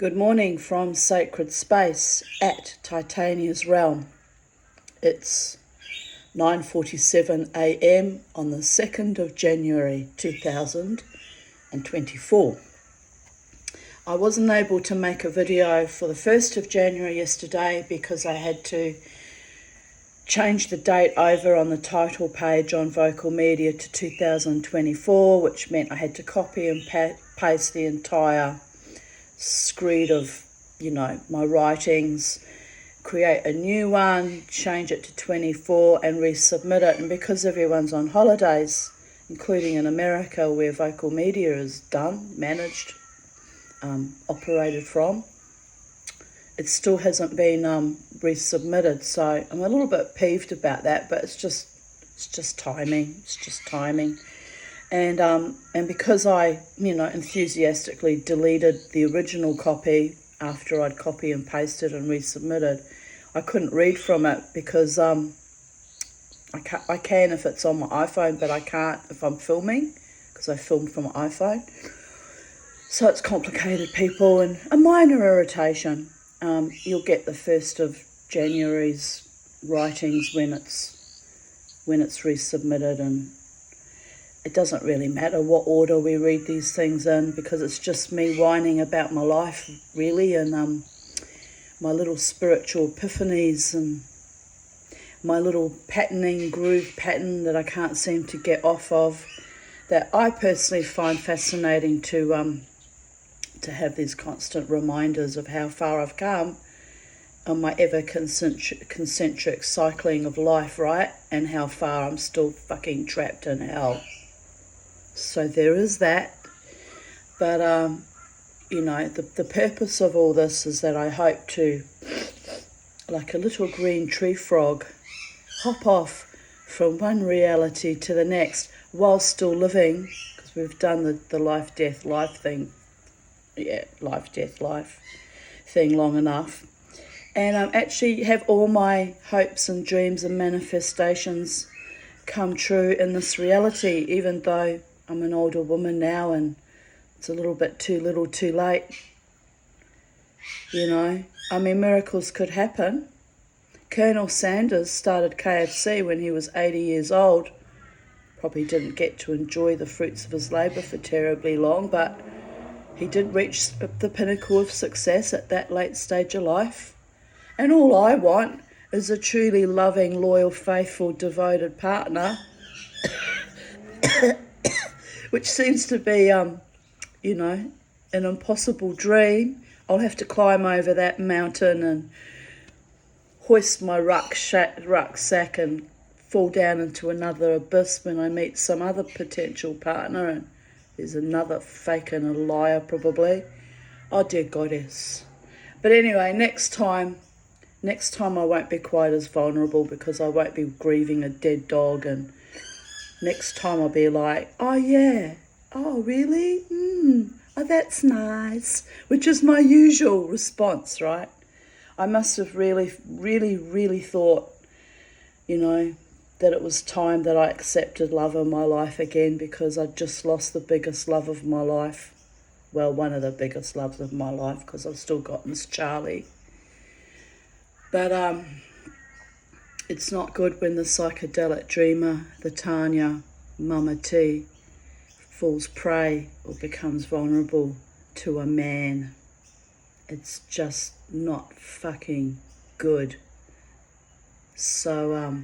Good morning from Sacred Space at Titania's Realm. It's 9:47 a.m. on the 2nd of January 2024. I wasn't able to make a video for the 1st of January yesterday because I had to change the date over on the title page on Vocal Media to 2024, which meant I had to copy and paste the entire screed of, my writings, create a new one, change it to 24 and resubmit it. And because everyone's on holidays, including in America where Vocal Media is done, managed, operated from, it still hasn't been resubmitted. So I'm a little bit peeved about that, but it's just timing. It's just timing. And because I, enthusiastically deleted the original copy after I'd copy and pasted and resubmitted, I couldn't read from it because I can if it's on my iPhone, but I can't if I'm filming because I filmed from my iPhone. So it's complicated, people, and a minor irritation. You'll get the 1st of January's writings when it's resubmitted, and it doesn't really matter what order we read these things in because it's just me whining about my life, really, and my little spiritual epiphanies and my little groove pattern that I can't seem to get off of, that I personally find fascinating to have these constant reminders of how far I've come on my ever concentric cycling of life, right? And how far I'm still fucking trapped in hell. So there is that. But, the purpose of all this is that I hope to, like a little green tree frog, hop off from one reality to the next while still living, because we've done the life, death, life thing. Yeah, life, death, life thing long enough. And actually have all my hopes and dreams and manifestations come true in this reality, even though I'm an older woman now and it's a little bit too little too late. Miracles could happen. Colonel Sanders started KFC when he was 80 years old. Probably didn't get to enjoy the fruits of his labour for terribly long, but he did reach the pinnacle of success at that late stage of life. And all I want is a truly loving, loyal, faithful, devoted partner, which seems to be, an impossible dream. I'll have to climb over that mountain and hoist my rucksack and fall down into another abyss when I meet some other potential partner, and there's another fake and a liar probably. Oh dear goddess. But anyway, next time I won't be quite as vulnerable because I won't be grieving a dead dog, and next time I'll be like, oh yeah, oh really? Oh, that's nice, which is my usual response, right? I must have really, really, really thought, that it was time that I accepted love in my life again, because I'd just lost the biggest love of my life. Well, one of the biggest loves of my life, because I've still got Miss Charlie. But it's not good when the psychedelic dreamer, the Tanya, Mama T, falls prey or becomes vulnerable to a man. It's just not fucking good. So,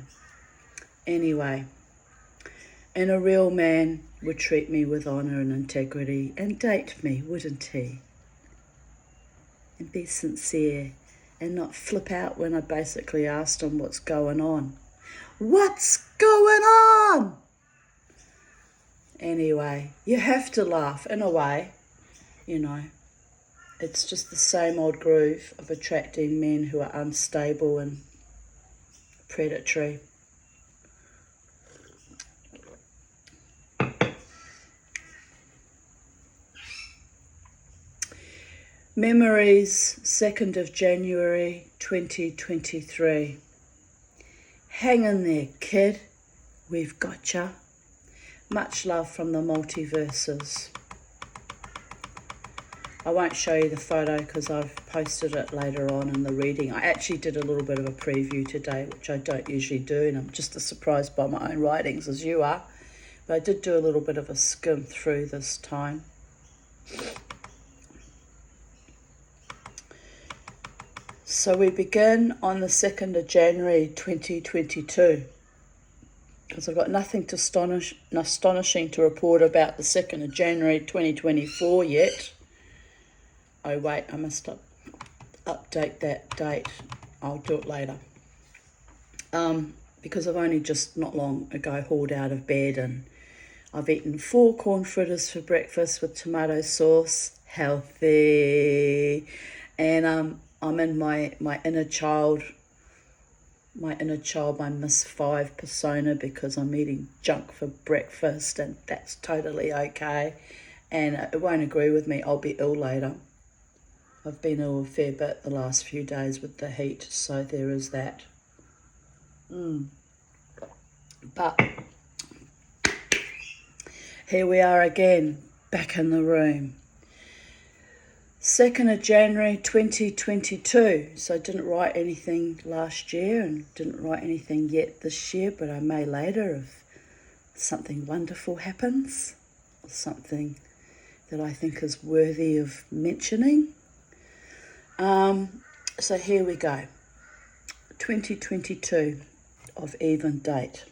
anyway, and a real man would treat me with honour and integrity and date me, wouldn't he? And be sincere and not flip out when I basically asked him what's going on. What's going on? Anyway, you have to laugh in a way, It's just the same old groove of attracting men who are unstable and predatory. Memories, 2nd of January 2023. Hang in there, kid. We've got ya. Much love from the multiverses. I won't show you the photo because I've posted it later on in the reading. I actually did a little bit of a preview today, which I don't usually do, and I'm just as surprised by my own writings as you are. But I did do a little bit of a skim through this time. So we begin on the 2nd of January 2022. Because I've got nothing astonishing to report about the 2nd of January 2024 yet. Oh wait, I must update that date. I'll do it later. Because I've only just not long ago hauled out of bed, and I've eaten 4 corn fritters for breakfast with tomato sauce. Healthy. And I'm in my inner child, my Miss 5 persona, because I'm eating junk for breakfast, and that's totally okay. And it won't agree with me. I'll be ill later. I've been ill a fair bit the last few days with the heat, so there is that. But here we are again, back in the room. 2nd of January 2022. So I didn't write anything last year and didn't write anything yet this year, but I may later if something wonderful happens, or something that I think is worthy of mentioning. So here we go. 2022 of even date.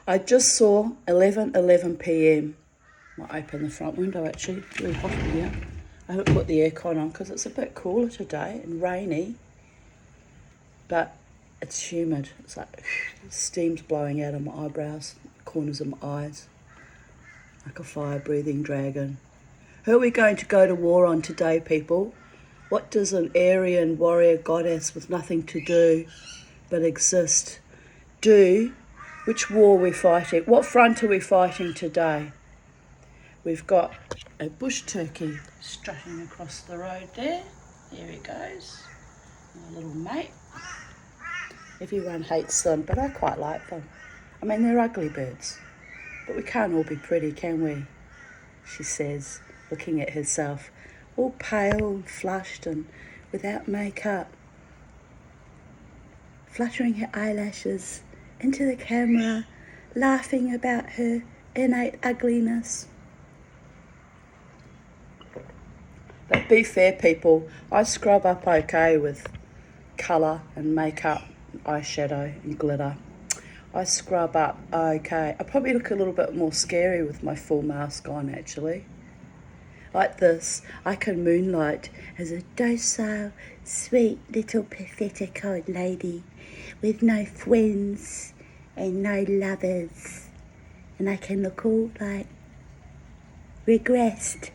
I just saw 11:11 p.m. Might open the front window actually, it's really hot in here. I haven't put the aircon on because it's a bit cooler today and rainy, but it's humid. It's like steam's blowing out of my eyebrows, corners of my eyes, like a fire-breathing dragon. Who are we going to go to war on today, people? What does an Aryan warrior goddess with nothing to do but exist do? Which war are we fighting? What front are we fighting today? We've got a bush turkey strutting across the road there. There he goes, my little mate. Everyone hates them, but I quite like them. I mean, they're ugly birds, but we can't all be pretty, can we? She says, looking at herself, all pale and flushed and without makeup, fluttering her eyelashes into the camera, laughing about her innate ugliness. But be fair, people, I scrub up okay with colour and makeup, eyeshadow and glitter. I scrub up okay. I probably look a little bit more scary with my full mask on, actually. Like this, I can moonlight as a docile, sweet little pathetic old lady with no friends and no lovers. And I can look all like regressed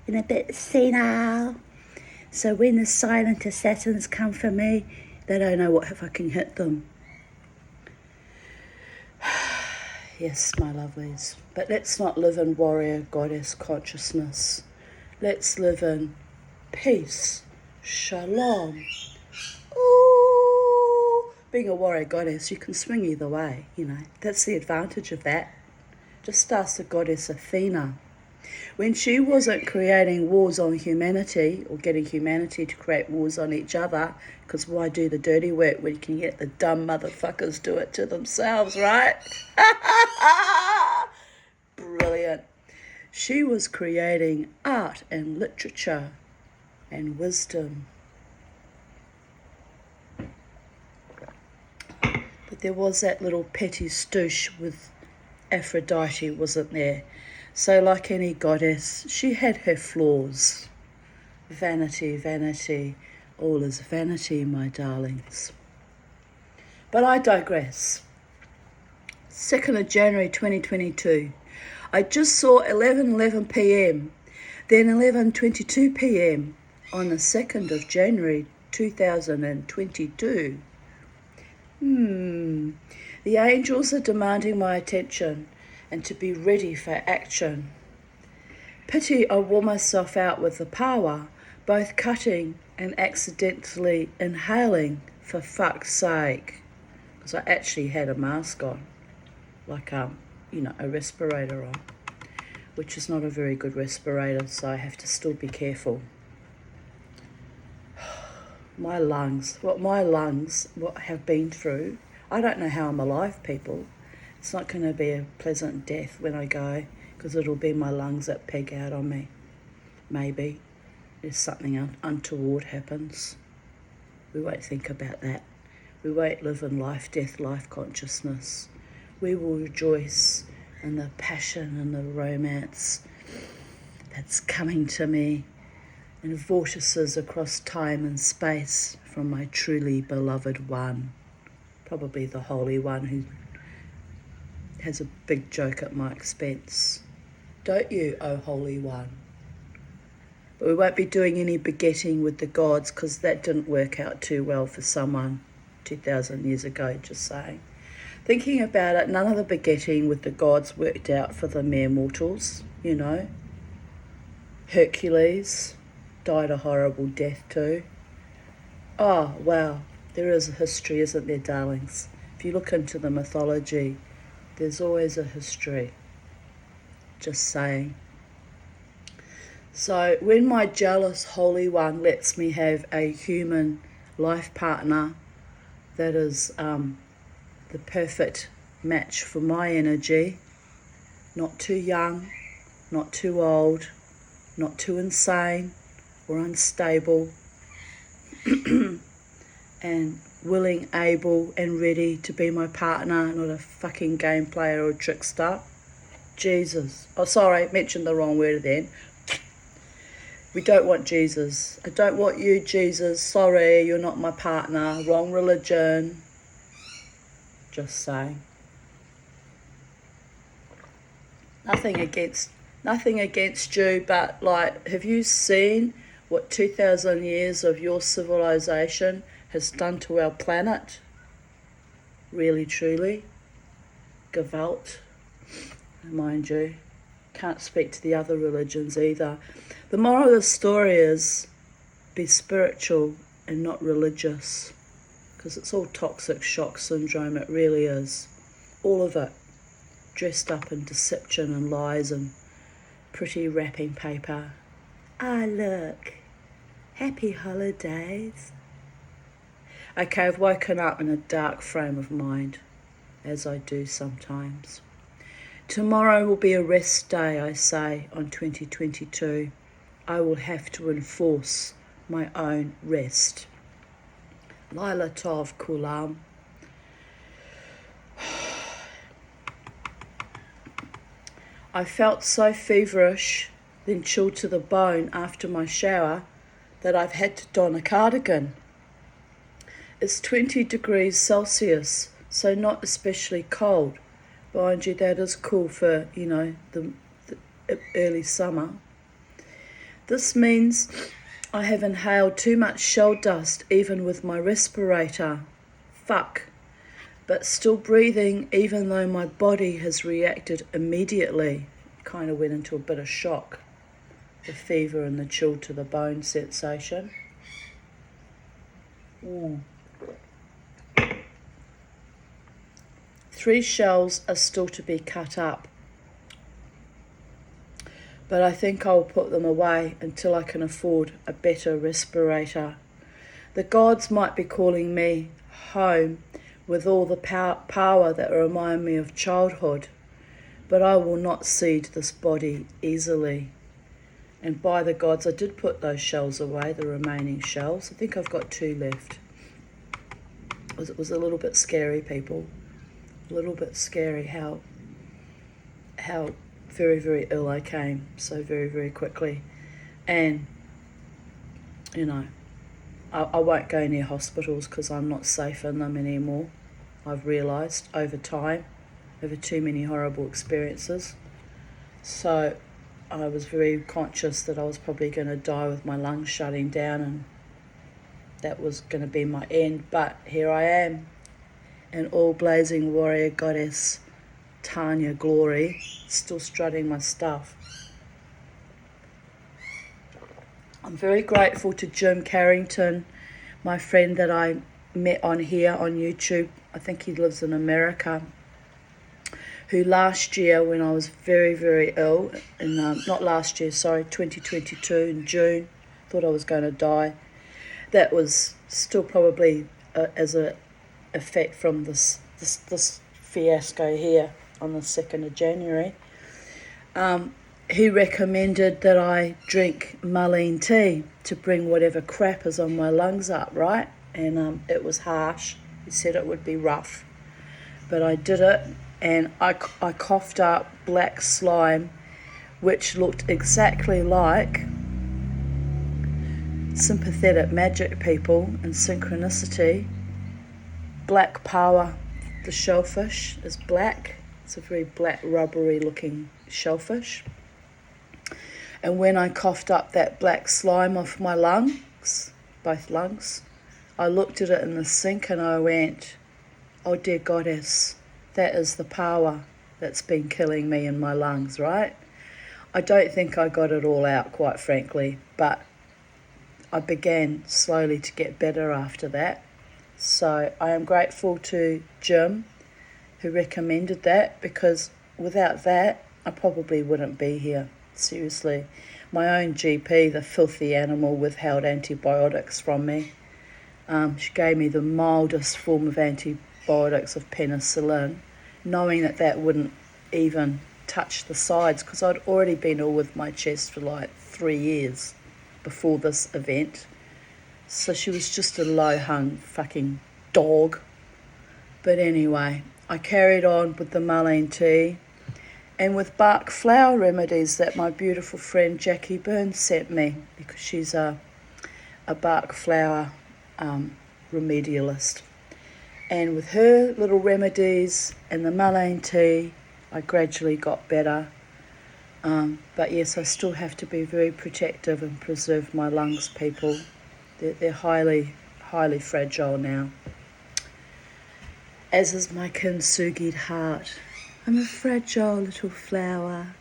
and a bit senile. So when the silent assassins come for me, they don't know what fucking hit them. Yes, my lovelies. But let's not live in warrior goddess consciousness. Let's live in peace. Shalom. Ooh. Being a warrior goddess, you can swing either way, you know. That's the advantage of that. Just ask the goddess Athena. When she wasn't creating wars on humanity or getting humanity to create wars on each other, because why do the dirty work when you can get the dumb motherfuckers do it to themselves, right? Brilliant. She was creating art and literature and wisdom. But there was that little petty stoosh with Aphrodite, wasn't there? So like any goddess, she had her flaws. Vanity, vanity, all is vanity, my darlings. But I digress. 2nd of January 2022. I just saw 11:11 p.m, then 11:22 p.m. on the 2nd of January 2022. The angels are demanding my attention and to be ready for action. Pity I wore myself out with the power, both cutting and accidentally inhaling, for fuck's sake. Because I actually had a mask on, like a respirator on. which is not a very good respirator, so I have to still be careful. My lungs, what have been through, I don't know how I'm alive, people. It's not going to be a pleasant death when I go, because it'll be my lungs that peg out on me. Maybe if something untoward happens. We won't think about that. We won't live in life, death, life consciousness. We will rejoice in the passion and the romance that's coming to me in vortices across time and space from my truly beloved one. Probably the Holy One who has a big joke at my expense. Don't you, oh Holy One? But we won't be doing any begetting with the gods, because that didn't work out too well for someone 2,000 years ago, just saying. Thinking about it, none of the begetting with the gods worked out for the mere mortals, you know. Hercules died a horrible death too. Oh, wow, there is a history, isn't there, darlings? If you look into the mythology, there's always a history. Just saying. So when my jealous Holy One lets me have a human life partner that is the perfect match for my energy, not too young, not too old, not too insane or unstable, and willing, able and ready to be my partner, not a fucking game player or trickster. Jesus. Oh, sorry, mentioned the wrong word then. We don't want Jesus. I don't want you, Jesus. Sorry, you're not my partner. Wrong religion. Just saying. Nothing against you, but like, have you seen what 2,000 years of your civilization has done to our planet? Really, truly. Gewalt, mind you. Can't speak to the other religions either. The moral of the story is be spiritual and not religious, because it's all toxic shock syndrome. It really is. All of it. Dressed up in deception and lies and pretty wrapping paper. Ah, look. Happy holidays. Okay, I've woken up in a dark frame of mind, as I do sometimes. Tomorrow will be a rest day, I say, on 2022. I will have to enforce my own rest. Lila Tov Kulam. I felt so feverish, then chilled to the bone after my shower, that I've had to don a cardigan. It's 20 degrees Celsius, so not especially cold. Mind you, that is cool for, you know, the early summer. This means I have inhaled too much shell dust even with my respirator. Fuck. But still breathing even though my body has reacted immediately. Kind of went into a bit of shock. The fever and the chill to the bone sensation. 3 shells are still to be cut up, but I think I'll put them away until I can afford a better respirator. The gods might be calling me home with all the power that remind me of childhood, but I will not cede this body easily. And by the gods, I did put those shells away, the remaining shells. I think I've got 2 left. It was a little bit scary, people. A little bit scary how very, very ill I came so very, very quickly. And, you know, I won't go near hospitals because I'm not safe in them anymore. I've realised over time, over too many horrible experiences. So I was very conscious that I was probably going to die with my lungs shutting down, and that was going to be my end. But here I am, an all-blazing warrior goddess, Tanya Glory, still strutting my stuff. I'm very grateful to Jim Carrington, my friend that I met on here on YouTube. I think he lives in America, who last year, when I was very, very ill, and not last year, sorry, 2022 in June, thought I was going to die. That was still probably as a effect from this fiasco here on the 2nd of January. He recommended that I drink Marlene tea to bring whatever crap is on my lungs up, right? And it was harsh. He said it would be rough. But I did it, and I coughed up black slime, which looked exactly like sympathetic magic people and synchronicity. Black power, the shellfish, is black. It's a very black, rubbery looking shellfish. And when I coughed up that black slime off my lungs, both lungs, I looked at it in the sink and I went, oh dear goddess, that is the power that's been killing me in my lungs, right? I don't think I got it all out, quite frankly, but I began slowly to get better after that. So I am grateful to Jim, who recommended that, because without that, I probably wouldn't be here. Seriously. My own GP, the filthy animal, withheld antibiotics from me. She gave me the mildest form of antibiotics of penicillin, knowing that that wouldn't even touch the sides, because I'd already been ill with my chest for like 3 years before this event. So she was just a low-hung fucking dog. But anyway, I carried on with the Marlene tea and with bark flower remedies that my beautiful friend Jackie Burns sent me, because she's a bark flower remedialist. And with her little remedies and the Marlene tea, I gradually got better. But yes, I still have to be very protective and preserve my lungs, people. They're highly, highly fragile now. As is my kintsugi'd heart. I'm a fragile little flower.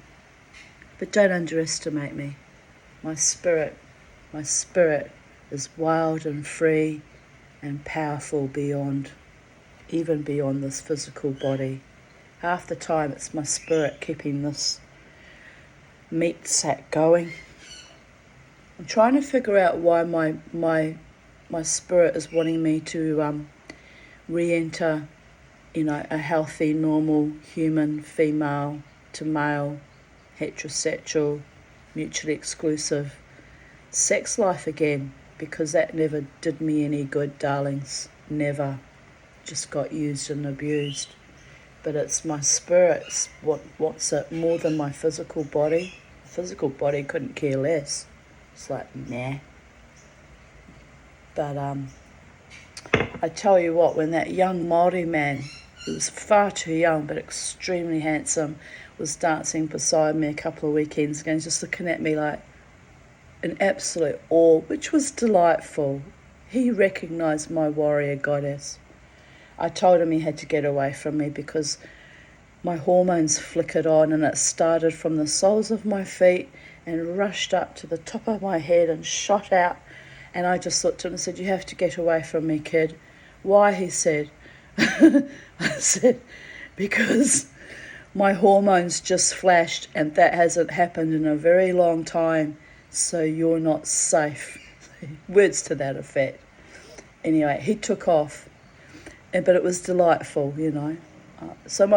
But don't underestimate me. My spirit is wild and free and powerful beyond, even beyond this physical body. Half the time it's my spirit keeping this meat sack going. I'm trying to figure out why my spirit is wanting me to re-enter, a healthy, normal, human, female to male, heterosexual, mutually exclusive sex life again, because that never did me any good, darlings. Never. Just got used and abused. But it's my spirit what wants it more than my physical body. The physical body couldn't care less. It's like, nah. But I tell you what, when that young Māori man, he was far too young but extremely handsome, was dancing beside me a couple of weekends ago, just looking at me like in absolute awe, which was delightful. He recognised my warrior goddess. I told him he had to get away from me because my hormones flickered on, and it started from the soles of my feet and rushed up to the top of my head and shot out. And I just looked at him and said, you have to get away from me, kid. Why? He said. I said, because my hormones just flashed and that hasn't happened in a very long time, so you're not safe. Words to that effect. Anyway, he took off, but it was delightful, So I'm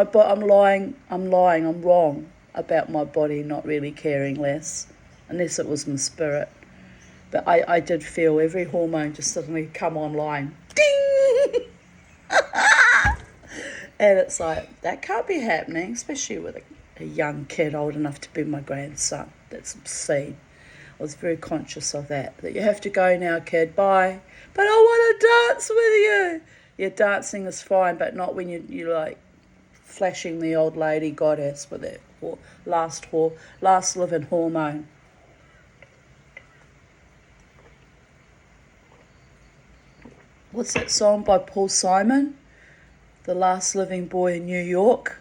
wrong about my body not really caring less, unless it was my spirit. But I did feel every hormone just suddenly come online. Ding! And it's like, that can't be happening, especially with a young kid old enough to be my grandson. That's obscene. I was very conscious of that you have to go now, kid, bye. But I want to dance with you. Yeah, dancing is fine, but not when you're like flashing the old lady goddess with that last living hormone. What's that song by Paul Simon? The Last Living Boy in New York.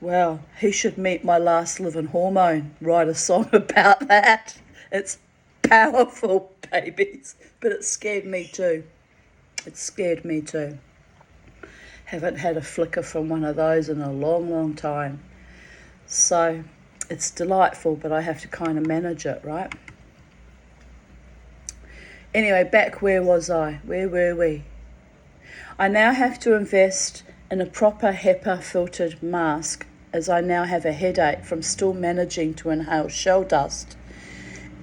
Well, he should meet my last living hormone. Write a song about that. It's powerful, babies. But it scared me too. Haven't had a flicker from one of those in a long, long time. So it's delightful, but I have to kind of manage it, right? Anyway, back where was I? Where were we? I now have to invest in a proper HEPA filtered mask, as I now have a headache from still managing to inhale shell dust,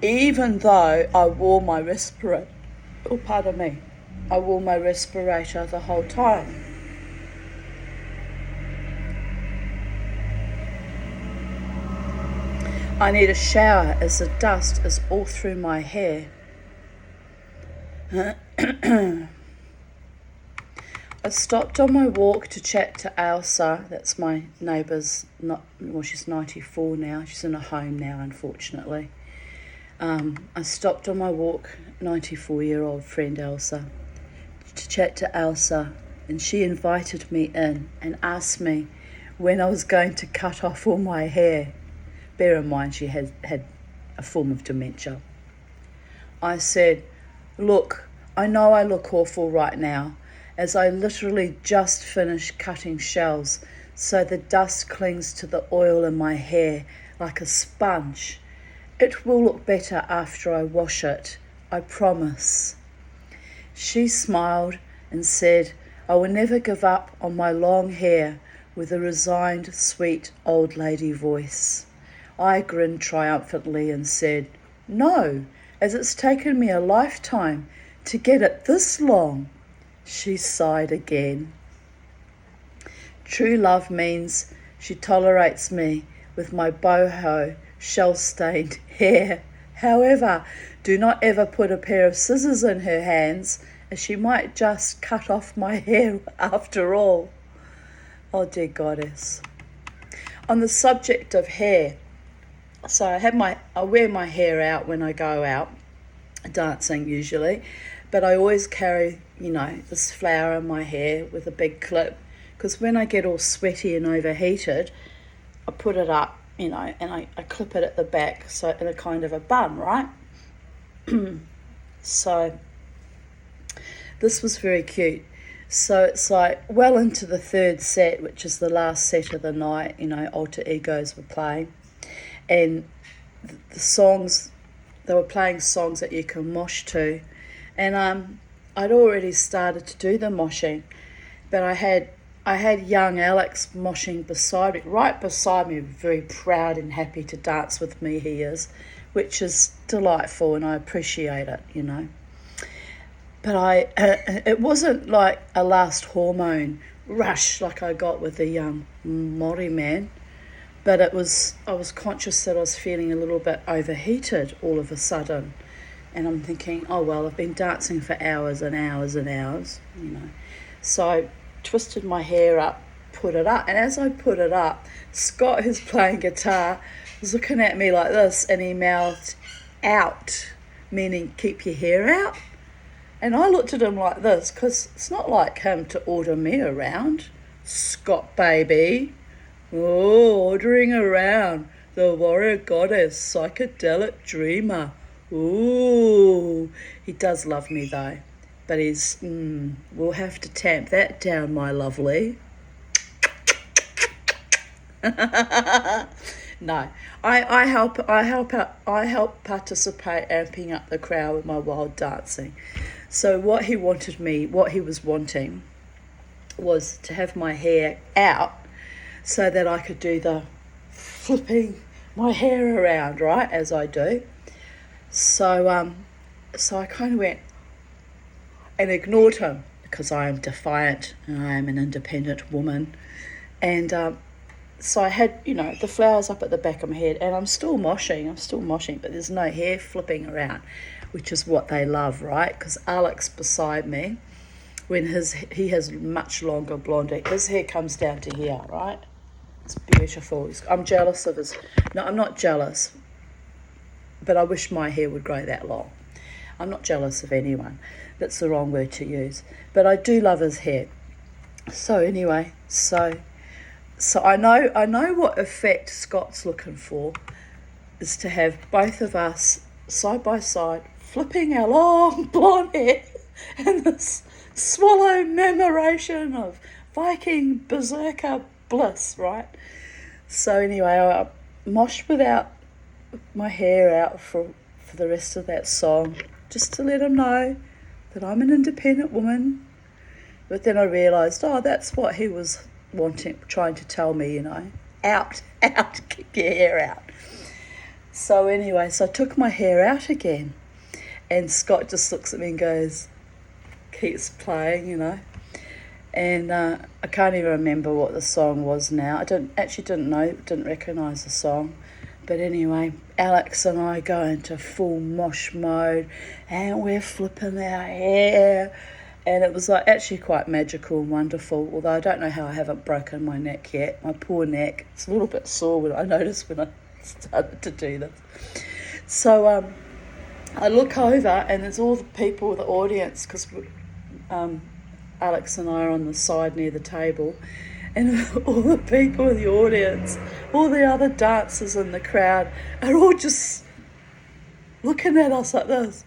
even though I wore my respirator. Oh, pardon me. I wore my respirator the whole time. I need a shower as the dust is all through my hair. I stopped on my walk to chat to Elsa. That's my neighbour's, she's 94 now. She's in a home now, unfortunately. I stopped on my walk, 94-year-old friend Elsa, to chat to Elsa, and she invited me in and asked me when I was going to cut off all my hair. Bear in mind she had a form of dementia. I said, look, I know I look awful right now, as I literally just finished cutting shells, so the dust clings to the oil in my hair like a sponge. It will look better after I wash it, I promise. She smiled and said, I will never give up on my long hair, with a resigned, sweet old lady voice. I grinned triumphantly and said, no, as it's taken me a lifetime to get it this long. She sighed again. True love means she tolerates me with my boho shell-stained hair. However, do not ever put a pair of scissors in her hands, as she might just cut off my hair after all. Oh dear goddess. On the subject of hair, so I wear my hair out when I go out, dancing usually, but I always carry, this flower in my hair with a big clip, because when I get all sweaty and overheated, I put it up, and I clip it at the back, so in a kind of a bun, right? So this was very cute. So it's like well into the third set, which is the last set of the night, Alter Egos were playing. And the songs, they were playing songs that you can mosh to. And I'd already started to do the moshing, but I had young Alex moshing right beside me, very proud and happy to dance with me he is, which is delightful, and I appreciate it, But it wasn't like a last hormone rush like I got with the young Māori man. But I was conscious that I was feeling a little bit overheated all of a sudden. And I'm thinking, oh, well, I've been dancing for hours and hours and hours, So I twisted my hair up, put it up. And as I put it up, Scott, who's playing guitar, was looking at me like this, and he mouthed, out, meaning keep your hair out. And I looked at him like this, because it's not like him to order me around. Scott, baby. Oh, ordering around, the warrior goddess, psychedelic dreamer. Ooh, he does love me though, but we'll have to tamp that down, my lovely. No, I help participate, amping up the crowd with my wild dancing. So what he was wanting was to have my hair out, so that I could do the flipping my hair around, right, as I do. So I kind of went and ignored him, because I am defiant and I am an independent woman. And so I had, the flowers up at the back of my head, and I'm still moshing, but there's no hair flipping around, which is what they love, right? Because Alex beside me, when he has much longer blonde hair, his hair comes down to here, right? It's beautiful. I'm jealous of his. No, I'm not jealous, but I wish my hair would grow that long. I'm not jealous of anyone. That's the wrong word to use. But I do love his hair. So anyway, so I know what effect Scott's looking for is to have both of us side by side flipping our long blonde hair and this swallow murmuration of Viking berserker bliss, right? So anyway, I moshed without my hair out for the rest of that song, just to let him know that I'm an independent woman. But then I realised, oh, that's what he was trying to tell me, out, keep your hair out. So anyway, so I took my hair out again, and Scott just looks at me and goes, keeps playing, and I can't even remember what the song was now. I didn't recognise the song. But anyway, Alex and I go into full mosh mode, and we're flipping our hair, and it was actually quite magical and wonderful, although I don't know how I haven't broken my neck yet. My poor neck, it's a little bit sore when I noticed when I started to do this. So I look over, and there's all the people, the audience, because Alex and I are on the side near the table, and all the people in the audience, all the other dancers in the crowd are all just looking at us like this.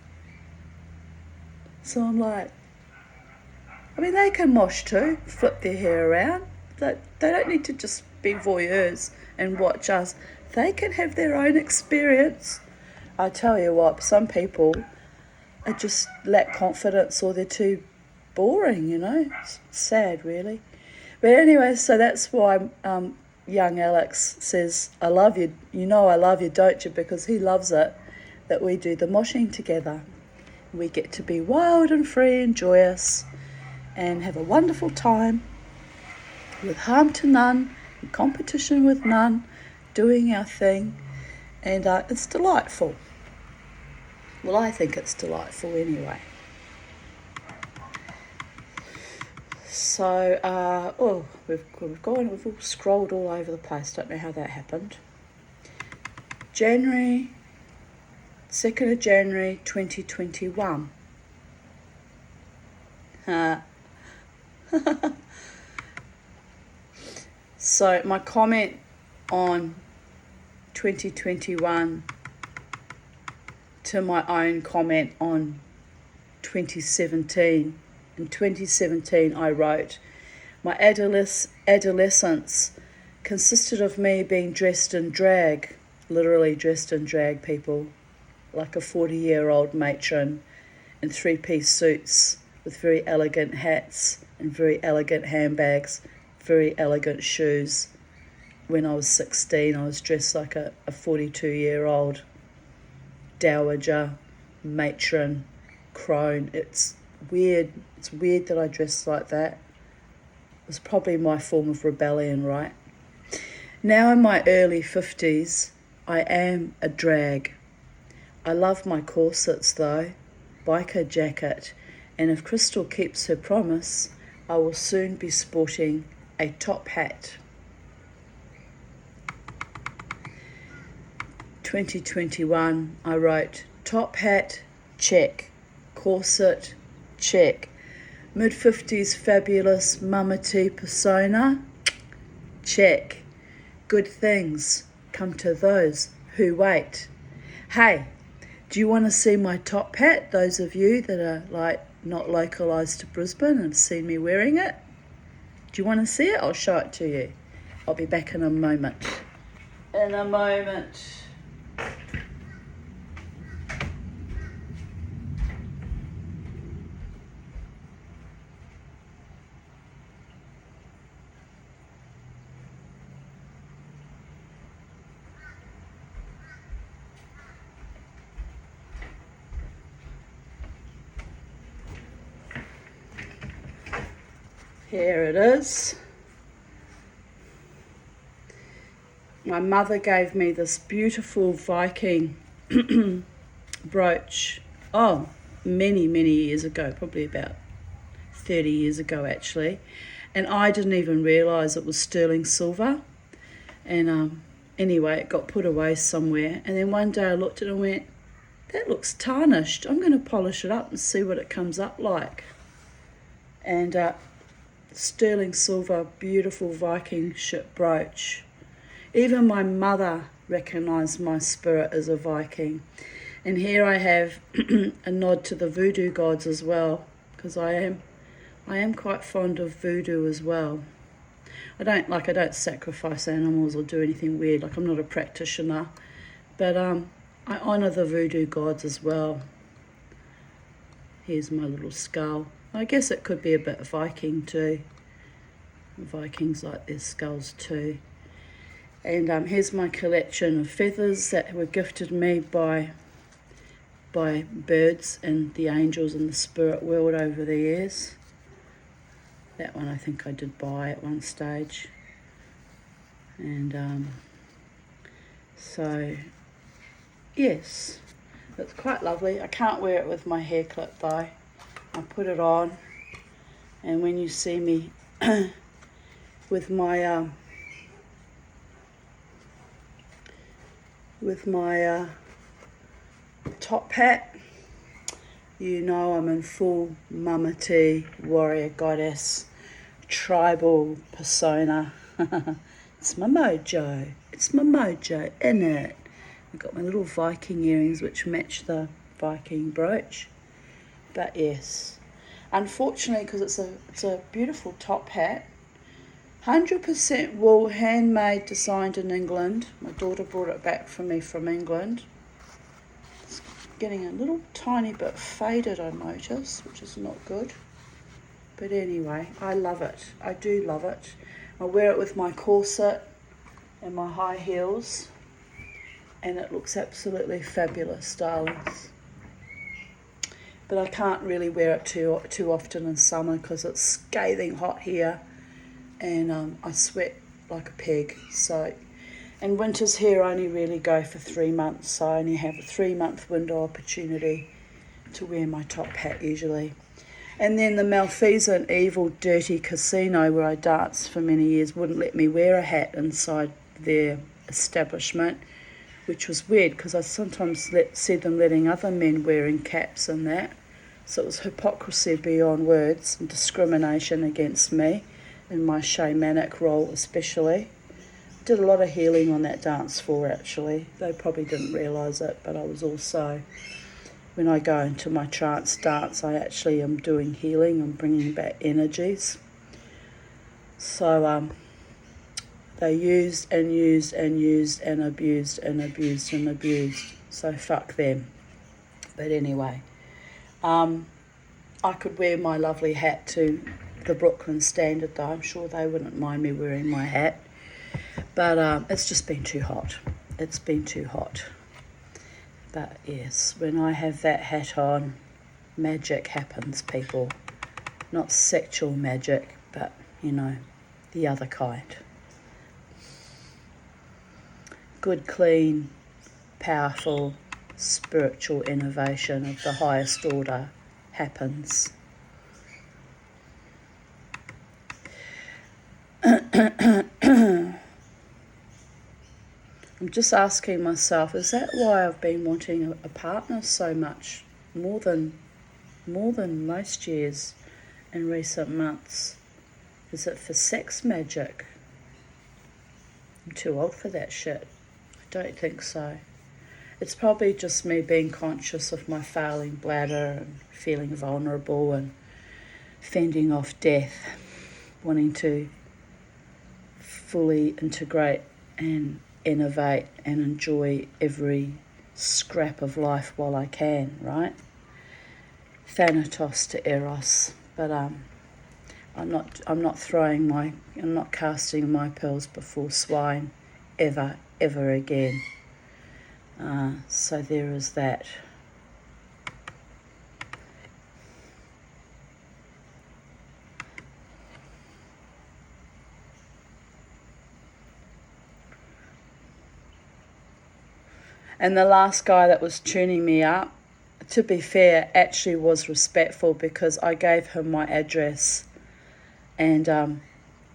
So I'm like, they can mosh too, flip their hair around. They don't need to just be voyeurs and watch us. They can have their own experience. I tell you what, some people are just lack confidence, or they're too boring, It's sad, really. But anyway, so that's why young Alex says, I love you. I love you, don't you? Because he loves it that we do the moshing together. We get to be wild and free and joyous and have a wonderful time with harm to none, in competition with none, doing our thing. And it's delightful. Well, I think it's delightful anyway. So, we've all scrolled all over the place. Don't know how that happened. 2nd of January 2021. So my comment on 2021 to my own comment on 2017. In 2017, I wrote, my adolescence consisted of me being dressed in drag, literally dressed in drag, people, like a 40-year-old matron in 3-piece suits with very elegant hats and very elegant handbags, very elegant shoes. When I was 16, I was dressed like a 42-year-old dowager, matron, crone. It's weird that I dressed like that. It was probably my form of rebellion, right? Now in my early 50s, I am a drag. I love my corsets though, biker jacket, and if Crystal keeps her promise, I will soon be sporting a top hat. 2021, I wrote, top hat, check. Corset, check. Mid-50s fabulous mama T persona, check. Good things come to those who wait. Hey, do you want to see my top hat? Those of you that are not localised to Brisbane and have seen me wearing it. Do you want to see it? I'll show it to you. I'll be back in a moment. Here it is. My mother gave me this beautiful Viking brooch, many years ago, probably about 30 years ago actually, and I didn't even realise it was sterling silver. And anyway, it got put away somewhere, and then one day I looked at it and went, that looks tarnished. I'm going to polish it up and see what it comes up like. And sterling silver, beautiful Viking ship brooch. Even my mother recognised my spirit as a Viking. And here I have a nod to the voodoo gods as well, because I am I am quite fond of voodoo as well. I don't sacrifice animals or do anything weird. Like, I'm not a practitioner, but I honour the voodoo gods as well. Here's my little skull. I guess it could be a bit Viking too. Vikings like their skulls too. And here's my collection of feathers that were gifted me by birds and the angels and the spirit world over the years. That one I think I did buy at one stage. And so, yes, it's quite lovely. I can't wear it with my hair clip though. I put it on, and when you see me with my top hat, you know I'm in full Mamati warrior goddess tribal persona. It's my mojo. It's my mojo, innit? I've got my little Viking earrings which match the Viking brooch. But yes, unfortunately, because it's a beautiful top hat, 100% wool, handmade, designed in England. My daughter brought it back for me from England. It's getting a little tiny bit faded, I notice, which is not good. But anyway, I love it. I do love it. I wear it with my corset and my high heels, and it looks absolutely fabulous, darlings. But I can't really wear it too often in summer because it's scathing hot here, and I sweat like a pig. So, and winters here only really go for 3 months, so I only have a 3-month window opportunity to wear my top hat usually. And then the Malfeasant evil dirty casino where I danced for many years wouldn't let me wear a hat inside their establishment, which was weird because I sometimes see them letting other men wearing caps and that. So it was hypocrisy beyond words and discrimination against me in my shamanic role especially. Did a lot of healing on that dance floor actually. They probably didn't realise it, but I was also, when I go into my trance dance, I actually am doing healing and bringing back energies. So they used and used and used and abused and abused and abused. So fuck them. But anyway, I could wear my lovely hat to the Brooklyn Standard though. I'm sure they wouldn't mind me wearing my hat. But it's just been too hot. It's been too hot. But yes, when I have that hat on, magic happens, people. Not sexual magic, but, you know, the other kind. Good, clean, powerful, spiritual innovation of the highest order happens. I'm just asking myself, is that why I've been wanting a partner so much, more than most years in recent months? Is it for sex magic? I'm too old for that shit. I don't think so. It's probably just me being conscious of my failing bladder and feeling vulnerable and fending off death, wanting to fully integrate and innovate and enjoy every scrap of life while I can, right? Thanatos to Eros. But I'm not casting my pearls before swine ever again. So there is that. And the last guy that was tuning me up, to be fair, actually was respectful because I gave him my address, and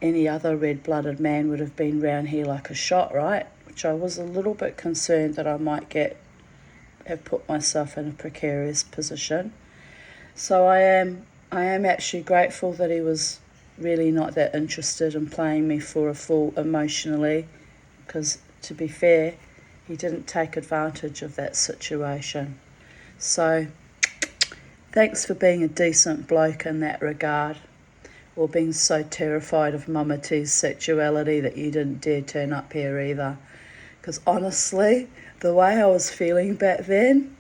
any other red-blooded man would have been round here like a shot, right? Which I was a little bit concerned that I might have put myself in a precarious position. So I am actually grateful that he was really not that interested in playing me for a fool emotionally, because to be fair, he didn't take advantage of that situation. So thanks for being a decent bloke in that regard. or being so terrified of Mama T's sexuality that you didn't dare turn up here either. Because honestly, the way I was feeling back then,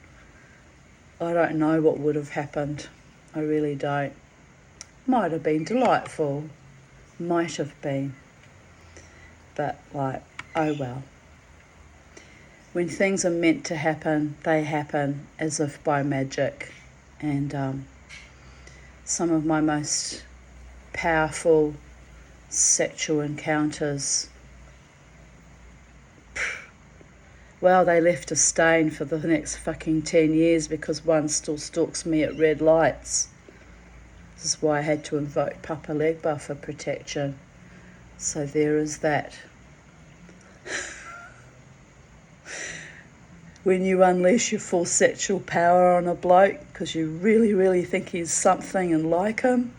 I don't know what would have happened. I really don't. Might have been delightful. Might have been. But, like, oh well. When things are meant to happen, they happen as if by magic. And some of my most powerful sexual encounters, well, they left a stain for the next fucking 10 years because one still stalks me at red lights. This is why I had to invoke Papa Legba for protection. So there is that. When you unleash your full sexual power on a bloke because you really, really think he's something and like him,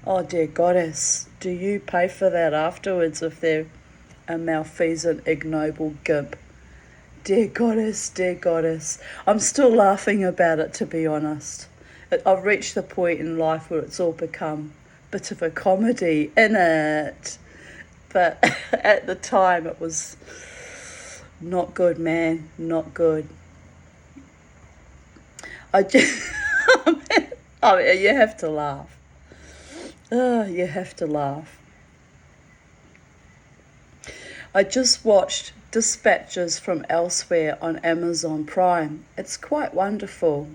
oh dear goddess, do you pay for that afterwards if they're a malfeasant, ignoble gimp? Dear goddess, dear goddess. I'm still laughing about it, to be honest. I've reached the point in life where it's all become a bit of a comedy, innit? But at the time it was not good, man, not good. I mean, you have to laugh. Oh, you have to laugh. I just watched Dispatches from Elsewhere on Amazon Prime. It's quite wonderful.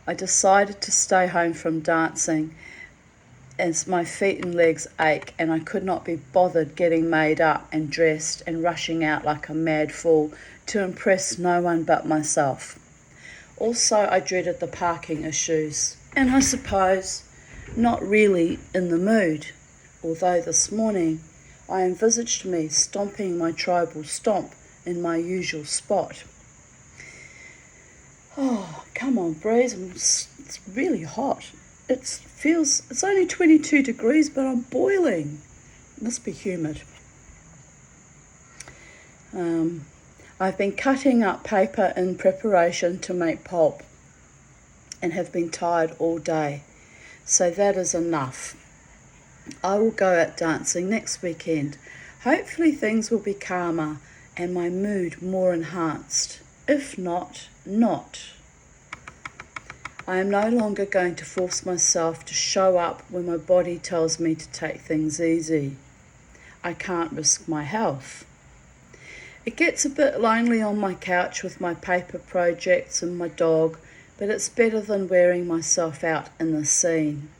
I decided to stay home from dancing as my feet and legs ache and I could not be bothered getting made up and dressed and rushing out like a mad fool to impress no one but myself. Also, I dreaded the parking issues, and I suppose not really in the mood, although this morning I envisaged me stomping my tribal stomp in my usual spot. Oh, come on, Breeze, it's really hot. It's only 22 degrees, but I'm boiling. It must be humid. I've been cutting up paper in preparation to make pulp and have been tired all day. So that is enough. I will go out dancing next weekend. Hopefully things will be calmer and my mood more enhanced. If not, not. I am no longer going to force myself to show up when my body tells me to take things easy. I can't risk my health. It gets a bit lonely on my couch with my paper projects and my dog, but it's better than wearing myself out in the scene.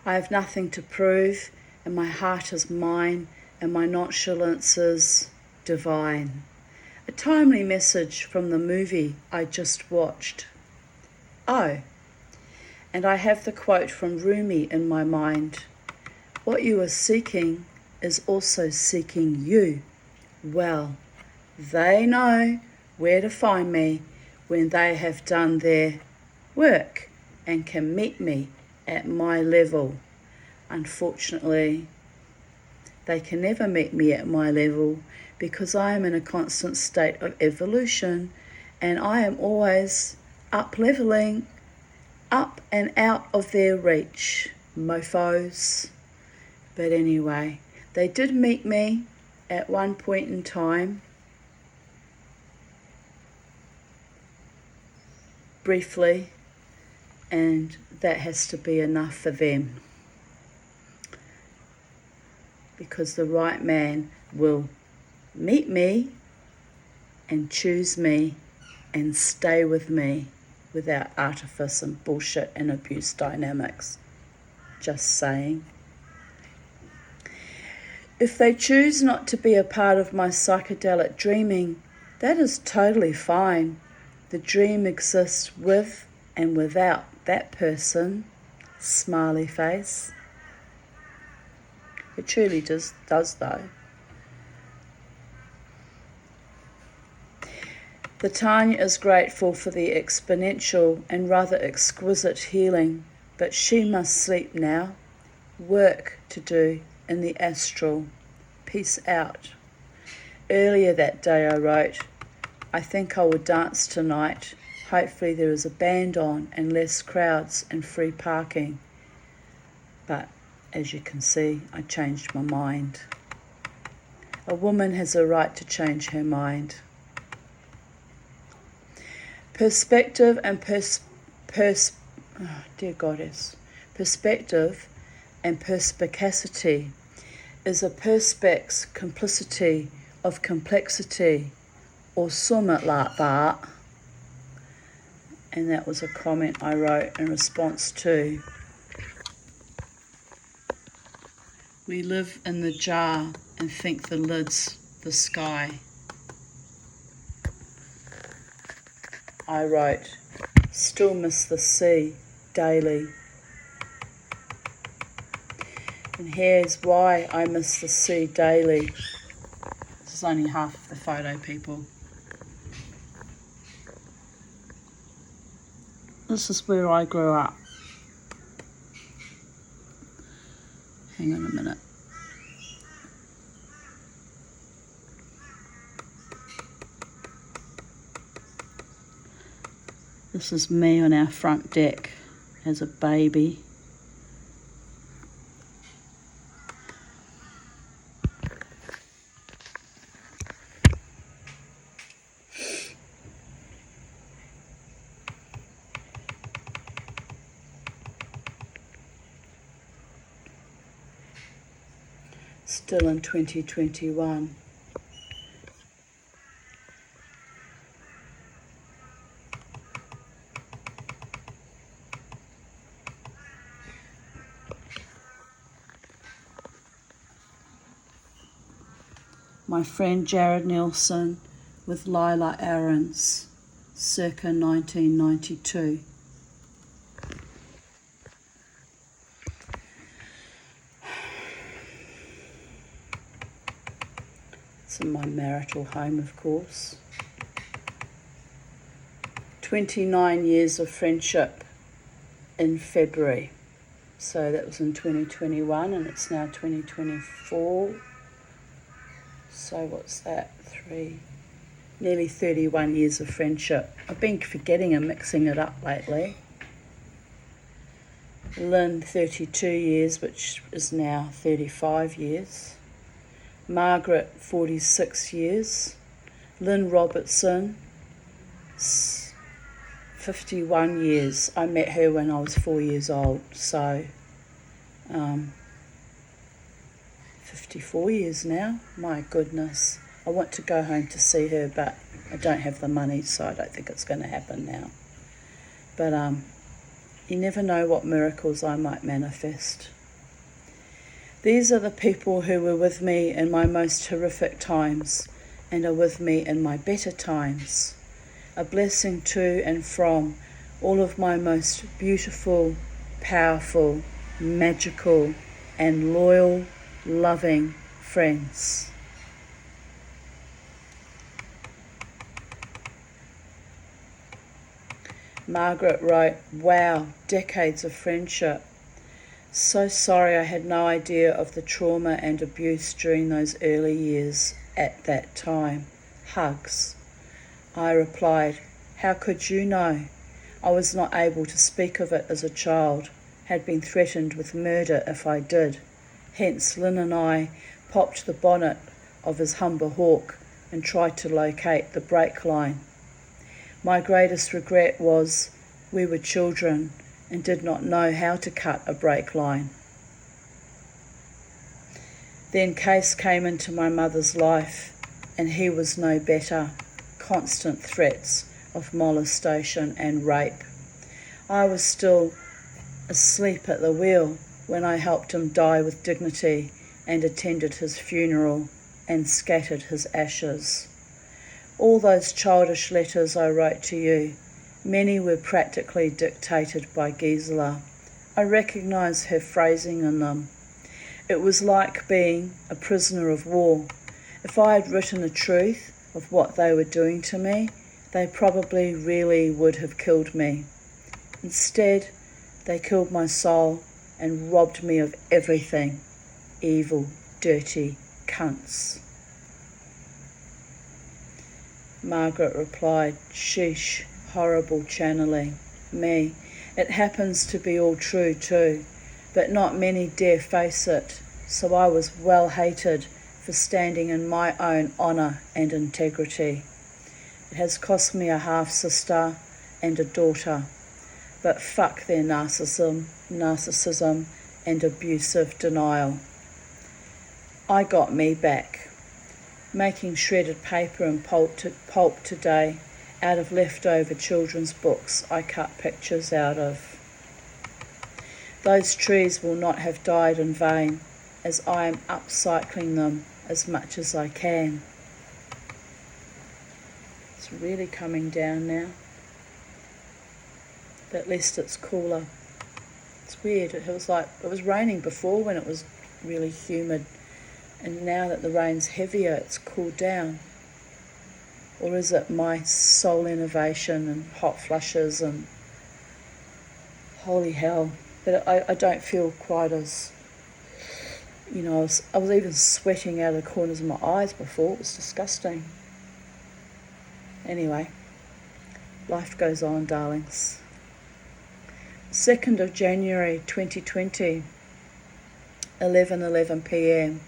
I have nothing to prove, and my heart is mine, and my nonchalance is divine. A timely message from the movie I just watched. Oh, and I have the quote from Rumi in my mind. What you are seeking is also seeking you. Well, they know where to find me when they have done their work and can meet me at my level. Unfortunately, they can never meet me at my level because I am in a constant state of evolution and I am always up-leveling, up and out of their reach, mofos. But anyway, they did meet me at one point in time, briefly, and that has to be enough for them. Because the right man will meet me and choose me and stay with me without artifice and bullshit and abuse dynamics. Just saying. If they choose not to be a part of my psychedelic dreaming, that is totally fine. The dream exists with and without that person. Smiley face. It truly does though. The Tanya is grateful for the exponential and rather exquisite healing, but she must sleep now. Work to do in the astral. Peace out. Earlier that day I wrote, I think I will dance tonight. Hopefully there is a band on and less crowds and free parking. But as you can see, I changed my mind. A woman has a right to change her mind. Perspective and dear goddess. Perspective and perspicacity is a perspex complicity of complexity, or summit like that. And that was a comment I wrote in response to, we live in the jar and think the lid's the sky. I wrote, still miss the sea daily. And here's why I miss the sea daily. This is only half of the photo, people. This is where I grew up. Hang on a minute. This is me on our front deck as a baby. Still in 2021. My friend Jared Nelson with Lila Aarons, circa 1992. It's in my marital home, of course. 29 years of friendship in February. So that was in 2021 and it's now 2024. So what's that? Nearly 31 years of friendship. I've been forgetting and mixing it up lately. Lynn, 32 years, which is now 35 years. Margaret, 46 years. Lynn Robertson, 51 years. I met her when I was 4 years old, so 54 years now. My goodness. I want to go home to see her, but I don't have the money, so I don't think it's going to happen now. But you never know what miracles I might manifest. These are the people who were with me in my most horrific times and are with me in my better times. A blessing to and from all of my most beautiful, powerful, magical, and loyal, loving friends. Margaret wrote, wow, decades of friendship. So sorry I had no idea of the trauma and abuse during those early years at that time. Hugs. I replied, how could you know? I was not able to speak of it as a child, had been threatened with murder if I did. Hence Lynn and I popped the bonnet of his Humber Hawk and tried to locate the brake line. My greatest regret was we were children and did not know how to cut a brake line. Then Case came into my mother's life and he was no better. Constant threats of molestation and rape. I was still asleep at the wheel when I helped him die with dignity and attended his funeral and scattered his ashes. All those childish letters I wrote to you, many were practically dictated by Gisela. I recognise her phrasing in them. It was like being a prisoner of war. If I had written the truth of what they were doing to me, they probably really would have killed me. Instead, they killed my soul and robbed me of everything. Evil, dirty cunts. Margaret replied, sheesh, horrible channeling. Me, it happens to be all true too. but not many dare face it, so I was well hated for standing in my own honour and integrity. It has cost me a half-sister and a daughter, but fuck their narcissism and abusive denial. I got me back, making shredded paper and pulp today out of leftover children's books I cut pictures out of. Those trees will not have died in vain, as I am upcycling them as much as I can. It's really coming down now, but at least it's cooler. It's weird, it was raining before when it was really humid, and now that the rain's heavier it's cooled down. Or is it my soul innovation and hot flushes and holy hell? But I don't feel quite as, I was even sweating out of the corners of my eyes before. It was disgusting. Anyway, life goes on, darlings. 2nd of January 2020, 11:11 p.m.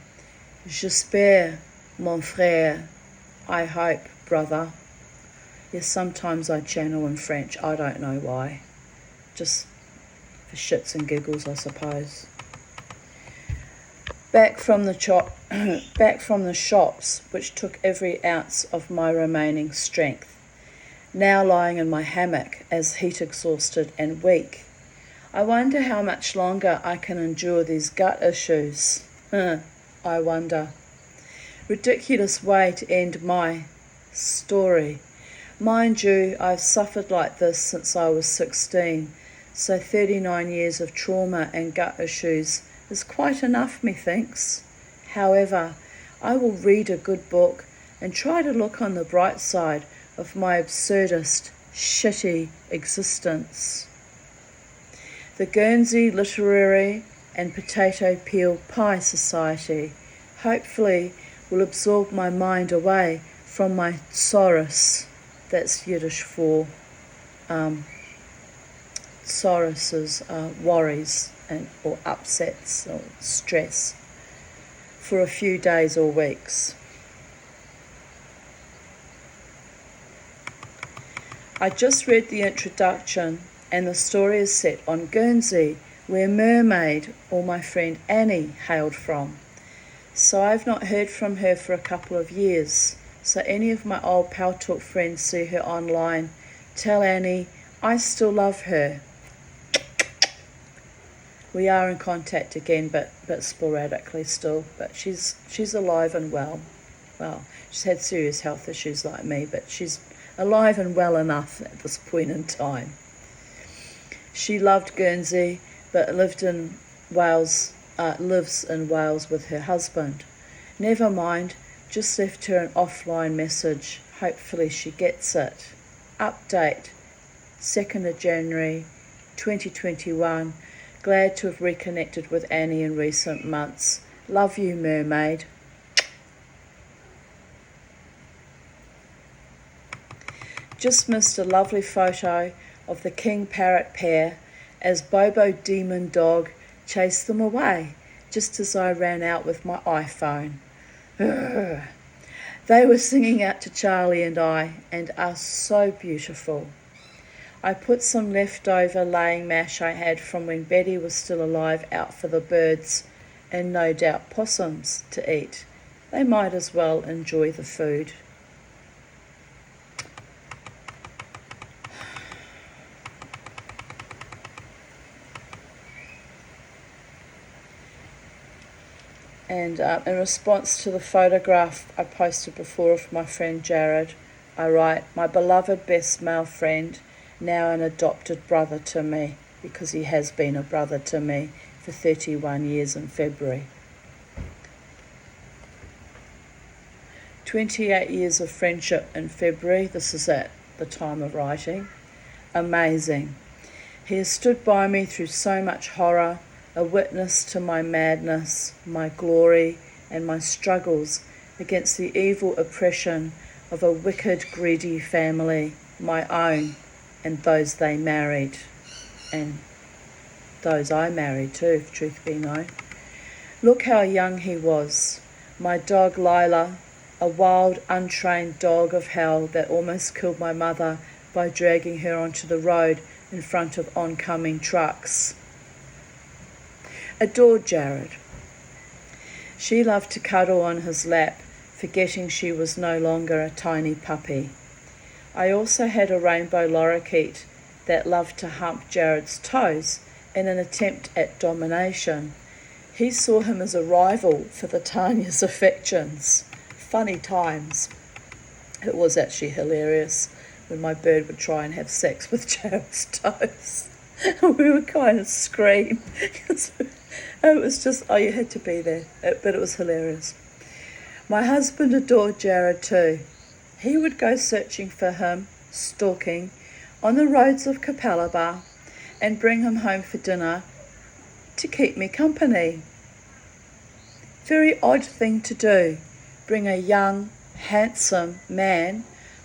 J'espère, mon frère. I hope, brother. Yes, sometimes I channel in French. I don't know why. Just for shits and giggles, I suppose. Back from the shops, which took every ounce of my remaining strength. Now lying in my hammock as heat exhausted and weak. I wonder how much longer I can endure these gut issues. I wonder. Ridiculous way to end my story. Mind you, I've suffered like this since I was 16. So 39 years of trauma and gut issues is quite enough, methinks. However, I will read a good book and try to look on the bright side of my absurdist, shitty existence. The Guernsey Literary and Potato Peel Pie Society hopefully will absorb my mind away from my sorrows. That's Yiddish for sorrows, worries or upsets or stress for a few days or weeks. I just read the introduction and the story is set on Guernsey, where Mermaid, or my friend Annie, hailed from. So I've not heard from her for a couple of years. So any of my old Pal Talk friends see her online, tell Annie I still love her. We are in contact again, but sporadically still. But she's alive and well. Well, she's had serious health issues like me, but she's alive and well enough at this point in time. She loved Guernsey, but lives in Wales with her husband. Never mind, just left her an offline message. Hopefully she gets it. Update, 2nd of January 2021. Glad to have reconnected with Annie in recent months. Love you, Mermaid. Just missed a lovely photo of the king parrot pair as Bobo Demon Dog chased them away, just as I ran out with my iPhone. They were singing out to Charlie and I, and are so beautiful. I put some leftover laying mash I had from when Betty was still alive out for the birds, and no doubt possums, to eat. They might as well enjoy the food. And in response to the photograph I posted before of my friend Jared, I write, my beloved best male friend, now an adopted brother to me, because he has been a brother to me for 31 years in February. 28 years of friendship in February, this is at the time of writing. Amazing. He has stood by me through so much horror, a witness to my madness, my glory, and my struggles against the evil oppression of a wicked, greedy family, my own, and those they married, and those I married too, if truth be known. Look how young he was. My dog Lila, a wild, untrained dog of hell that almost killed my mother by dragging her onto the road in front of oncoming trucks. Adored Jared. She loved to cuddle on his lap, forgetting she was no longer a tiny puppy. I also had a rainbow lorikeet that loved to hump Jared's toes in an attempt at domination. He saw him as a rival for the Tanya's affections. Funny times. It was actually hilarious when my bird would try and have sex with Jared's toes. We would kind of scream. It was just, you had to be there. But it was hilarious. My husband adored Jared too. He would go searching for him, stalking, on the roads of Capalaba, and bring him home for dinner to keep me company. Very odd thing to do, bring a young, handsome man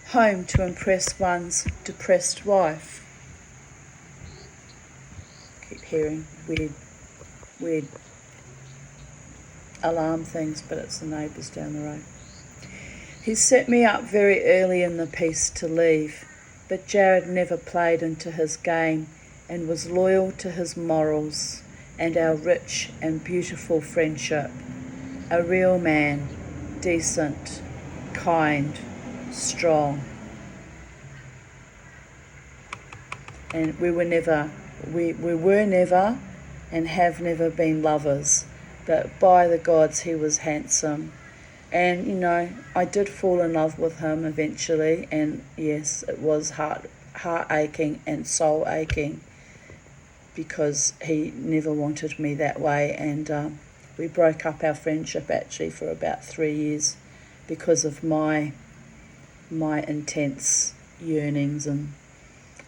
home to impress one's depressed wife. Keep hearing weird alarm things, but it's the neighbours down the road. He set me up very early in the piece to leave, but Jared never played into his game and was loyal to his morals and our rich and beautiful friendship. A real man, decent, kind, strong. And we were never and have never been lovers, but by the gods he was handsome. And, you know, I did fall in love with him eventually, and yes, it was heart aching and soul aching because he never wanted me that way, and we broke up our friendship actually for about 3 years because of my intense yearnings and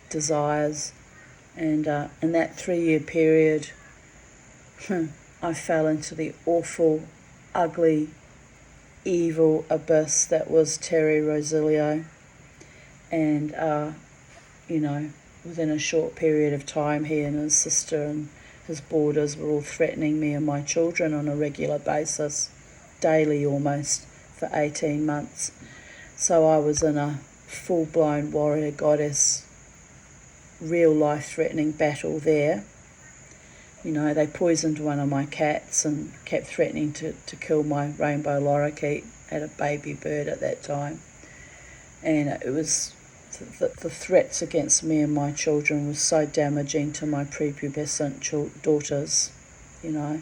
desires. And in that 3-year period, I fell into the awful, ugly, evil abyss that was Terry Rosilio. And, you know, within a short period of time, he and his sister and his boarders were all threatening me and my children on a regular basis, daily almost, for 18 months. So I was in a full-blown warrior goddess, real life-threatening battle there. You know, they poisoned one of my cats and kept threatening to kill my rainbow lorikeet. I had a baby bird at that time. And it was the threats against me and my children was so damaging to my prepubescent daughters. You know,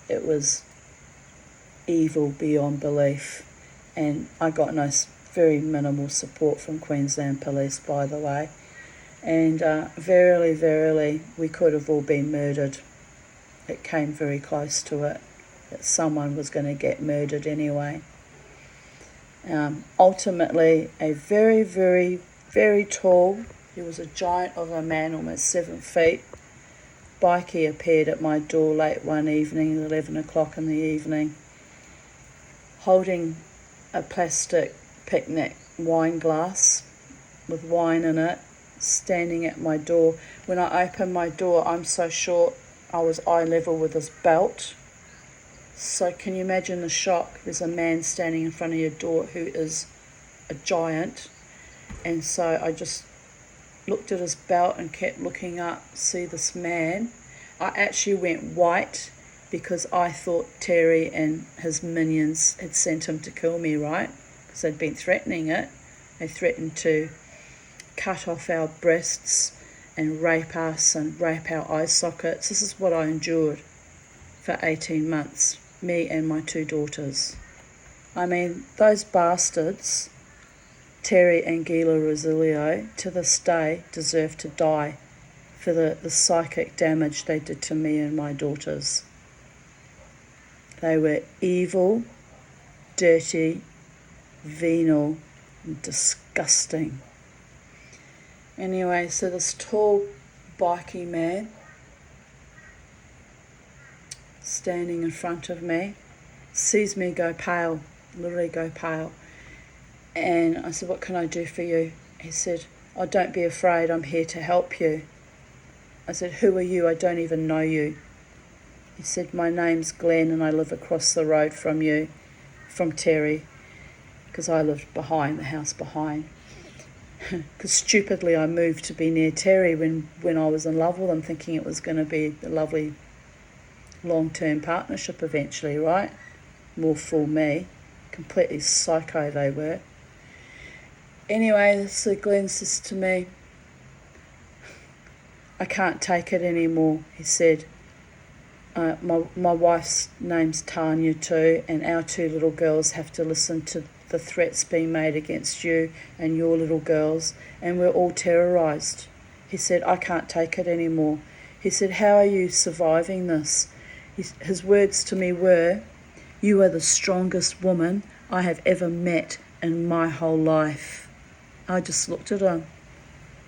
it was evil beyond belief. And I got very minimal support from Queensland Police, by the way. And verily, verily, we could have all been murdered. It came very close to it, that someone was going to get murdered anyway. Ultimately, a very, very, very tall, he was a giant of a man, almost 7 feet, bikie appeared at my door late one evening, 11 o'clock in the evening, holding a plastic picnic wine glass with wine in it, standing at my door. When I opened my door, I'm so short, I was eye level with his belt. So can you imagine the shock? There's a man standing in front of your door who is a giant. And so I just looked at his belt and kept looking up, see this man. I actually went white because I thought Terry and his minions had sent him to kill me, right? Because they'd been threatening it. They threatened to cut off our breasts and rape us and rape our eye sockets. This is what I endured for 18 months, me and my 2 daughters. I mean, those bastards, Terry and Gila Rosilio, to this day deserve to die for the psychic damage they did to me and my daughters. They were evil, dirty, venal, and disgusting. Anyway, so this tall, bikie man standing in front of me sees me go pale, literally go pale. And I said, "What can I do for you?" He said, "Oh, don't be afraid, I'm here to help you." I said, who are you? I don't even know you. He said, my name's Glenn and I live across the road from you, from Terry, because I lived behind, the house behind. Because stupidly I moved to be near Terry when I was in love with him, thinking it was going to be a lovely long-term partnership eventually, right? More for me. Completely psycho they were. Anyway, so Glenn says to me, I can't take it anymore, he said. My wife's name's Tanya too, and our 2 little girls have to listen to the threats being made against you and your little girls, and we're all terrorised. He said, I can't take it anymore. He said, how are you surviving this? His words to me were, you are the strongest woman I have ever met in my whole life. I just looked at him.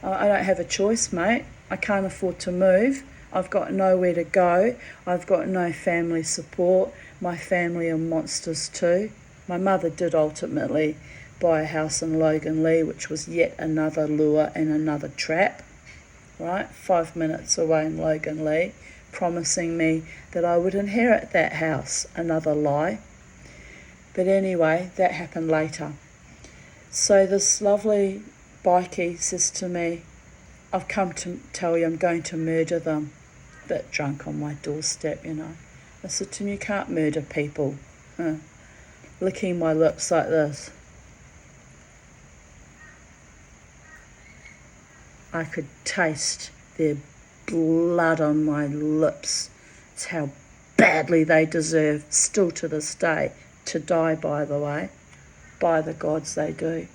I don't have a choice, mate. I can't afford to move. I've got nowhere to go. I've got no family support. My family are monsters too. My mother did ultimately buy a house in Loganlea, which was yet another lure and another trap, right? 5 minutes away in Loganlea, promising me that I would inherit that house. Another lie. But anyway, that happened later. So this lovely bikie says to me, I've come to tell you I'm going to murder them. A bit drunk on my doorstep, you know. I said to him, you can't murder people. Licking my lips like this. I could taste their blood on my lips. It's how badly they deserve, still to this day, to die, by the way. By the gods they do.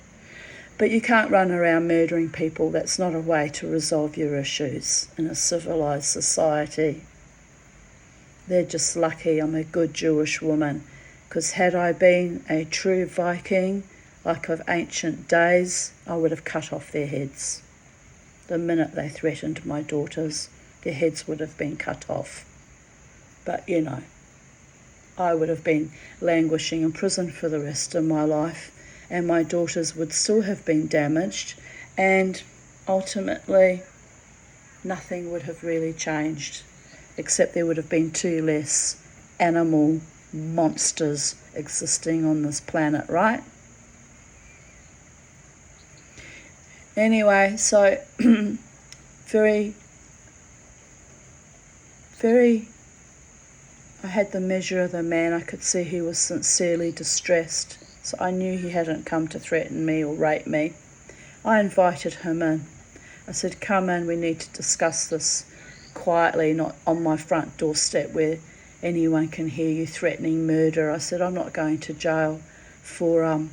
But you can't run around murdering people. That's not a way to resolve your issues in a civilised society. They're just lucky I'm a good Jewish woman, because had I been a true Viking, like of ancient days, I would have cut off their heads. The minute they threatened my daughters, their heads would have been cut off. But, you know, I would have been languishing in prison for the rest of my life, and my daughters would still have been damaged, and ultimately nothing would have really changed, except there would have been 2 less animal monsters existing on this planet, right? Anyway, so I had the measure of the man. I could see he was sincerely distressed. So I knew he hadn't come to threaten me or rape me. I invited him in. I said, come in, we need to discuss this quietly, not on my front doorstep where anyone can hear you threatening murder. I said, I'm not going to jail for,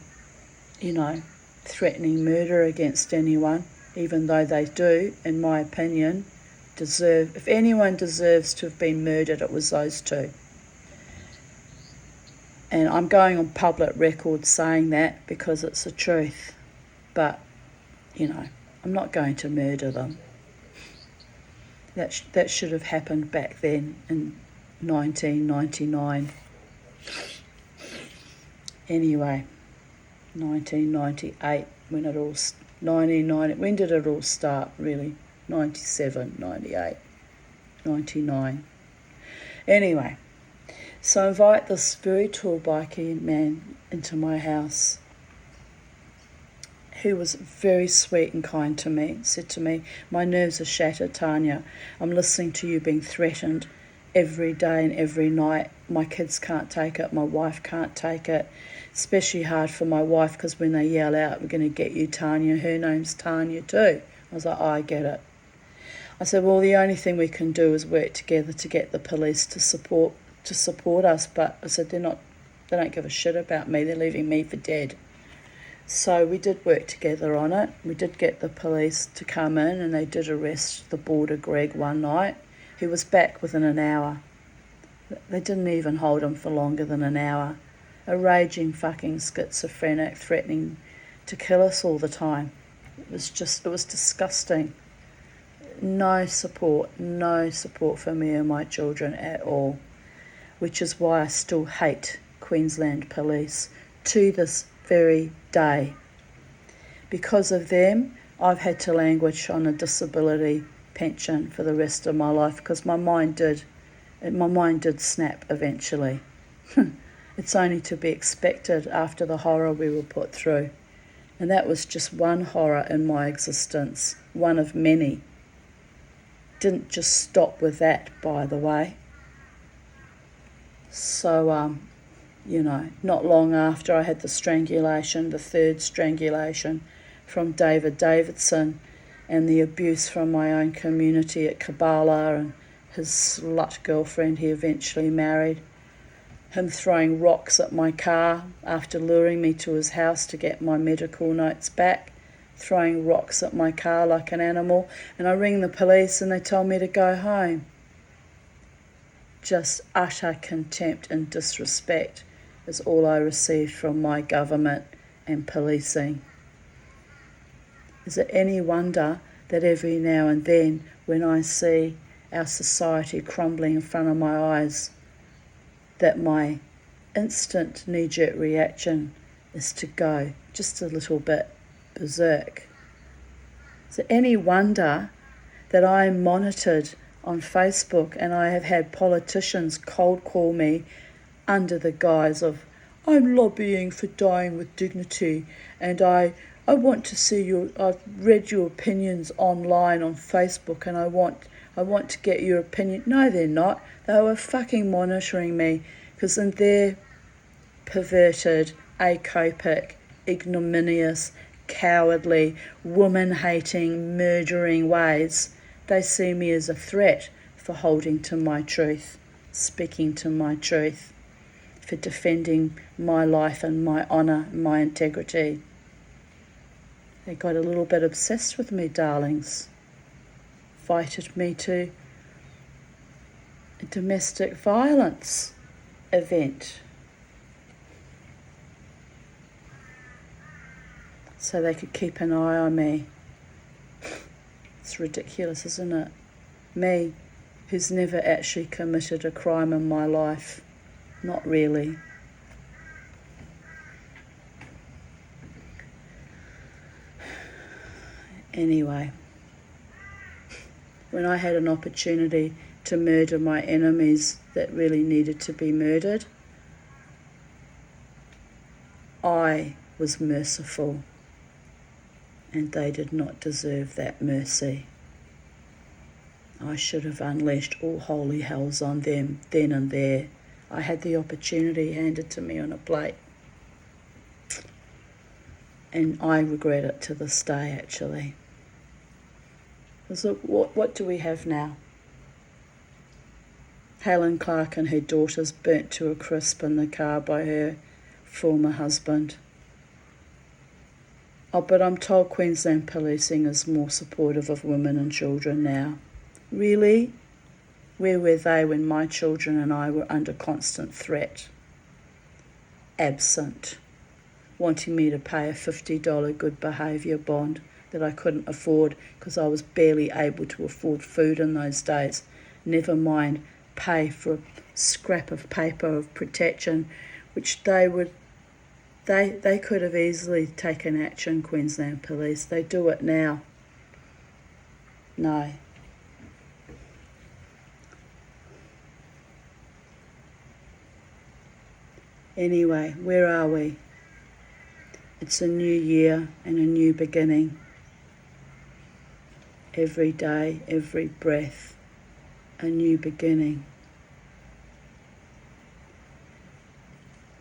threatening murder against anyone, even though they do, in my opinion, deserve. If anyone deserves to have been murdered, it was those 2. And I'm going on public record saying that because it's the truth. But, I'm not going to murder them. That should have happened back then in 1999. Anyway, 1998, when did it all start, really? 97, 98, 99. Anyway. So I invite this very tall bikie man into my house, who was very sweet and kind to me. Said to me, my nerves are shattered, Tanya. I'm listening to you being threatened every day and every night. My kids can't take it. My wife can't take it. Especially hard for my wife, because when they yell out, we're going to get you, Tanya. Her name's Tanya too. I was like, I get it. I said, well, the only thing we can do is work together to get the police to support us, but I said they don't give a shit about me, they're leaving me for dead. So we did work together on it. We did get the police to come in, and they did arrest the Border Greg one night. He was back within an hour. They didn't even hold him for longer than an hour. A raging fucking schizophrenic threatening to kill us all the time. It was disgusting. No support for me and my children at all. Which is why I still hate Queensland Police to this very day. Because of them, I've had to languish on a disability pension for the rest of my life, because my mind did snap eventually. It's only to be expected after the horror we were put through. And that was just one horror in my existence, one of many. Didn't just stop with that, by the way. So, not long after I had the strangulation, the third strangulation from David Davidson, and the abuse from my own community at Kabbalah and his slut girlfriend he eventually married, him throwing rocks at my car after luring me to his house to get my medical notes back, throwing rocks at my car like an animal, and I ring the police and they told me to go home. Just utter contempt and disrespect is all I received from my government and policing. Is it any wonder that every now and then, when I see our society crumbling in front of my eyes, that my instant knee-jerk reaction is to go just a little bit berserk? Is it any wonder that I'm monitored on Facebook and I have had politicians cold call me under the guise of, I'm lobbying for dying with dignity, and I want to see I've read your opinions online on Facebook, and I want to get your opinion. No, they're not. They were fucking monitoring me, because in their perverted, acopic, ignominious, cowardly, woman-hating, murdering ways, they see me as a threat for holding to my truth, speaking to my truth, for defending my life and my honour and my integrity. They got a little bit obsessed with me, darlings. Invited me to a domestic violence event so they could keep an eye on me. It's ridiculous, isn't it? Me, who's never actually committed a crime in my life. Not really. Anyway, when I had an opportunity to murder my enemies that really needed to be murdered, I was merciful, and they did not deserve that mercy. I should have unleashed all holy hells on them then and there. I had the opportunity handed to me on a plate. And I regret it to this day, actually. So what do we have now? Helen Clark and her daughters burnt to a crisp in the car by her former husband. Oh, but I'm told Queensland policing is more supportive of women and children now. Really? Where were they when my children and I were under constant threat? Absent. Wanting me to pay a $50 good behaviour bond that I couldn't afford because I was barely able to afford food in those days. Never mind pay for a scrap of paper of protection, which they could have easily taken action, Queensland Police. They do it now. No. Anyway, where are we? It's a new year and a new beginning. Every day, every breath, a new beginning.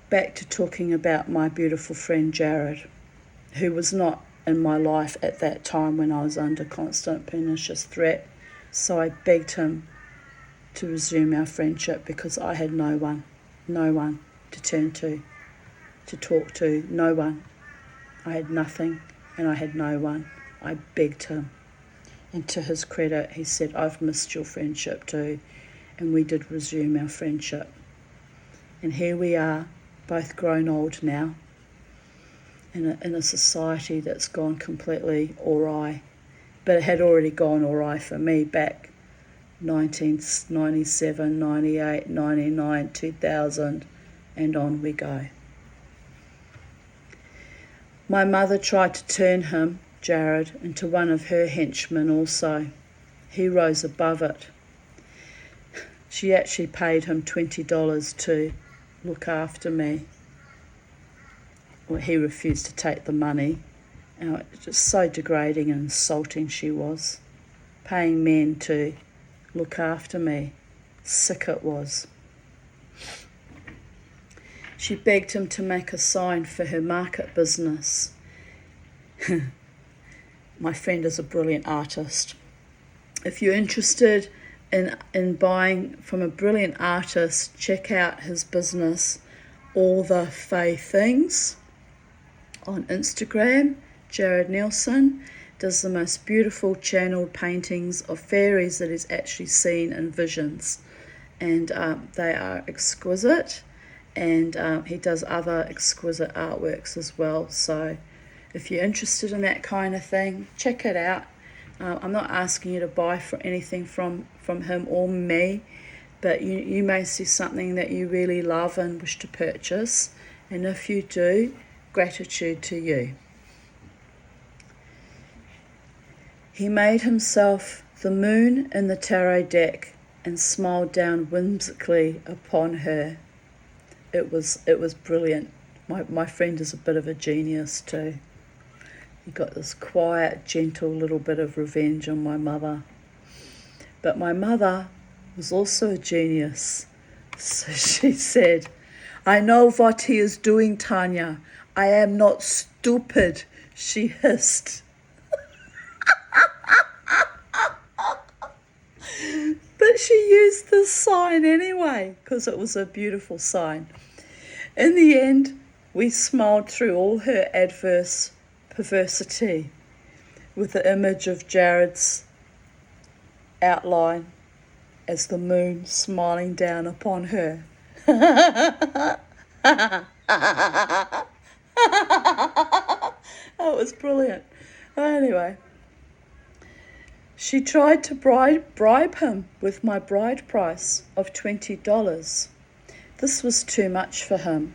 Back to talking about my beautiful friend Jared, who was not in my life at that time when I was under constant pernicious threat. So I begged him to resume our friendship because I had no one to turn to talk to, no one. I had nothing and I had no one. I begged him. And to his credit, he said, I've missed your friendship too. And we did resume our friendship. And here we are, both grown old now, in a society that's gone completely awry. But it had already gone awry for me back 1997, 98, 99, 2000, and on we go. My mother tried to turn him, Jared, into one of her henchmen also. he rose above it. She actually paid him $20 to look after me. Well, he refused to take the money. Just so degrading and insulting she was. Paying men to look after me. Sick it was. She begged him to make a sign for her market business. My friend is a brilliant artist. If you're interested in buying from a brilliant artist, check out his business, All the Fae Things, on Instagram. Jared Nelson does the most beautiful channeled paintings of fairies that he's actually seen in visions, and they are exquisite, and he does other exquisite artworks as well. So if you're interested in that kind of thing, check it out. I'm not asking you to buy anything from him or me, but you may see something that you really love and wish to purchase, and if you do, gratitude to you. He made himself the moon in the tarot deck and smiled down whimsically upon her. It was brilliant. My friend is a bit of a genius too. He got this quiet, gentle little bit of revenge on my mother. But my mother was also a genius. So she said, "I know what he is doing, Tanya. I am not stupid," she hissed. But she used this sign anyway, because it was a beautiful sign. In the end, we smiled through all her adverse perversity with the image of Jared's outline as the moon smiling down upon her. Oh, it was brilliant. Anyway, she tried to bribe him with my bride price of $20. This was too much for him.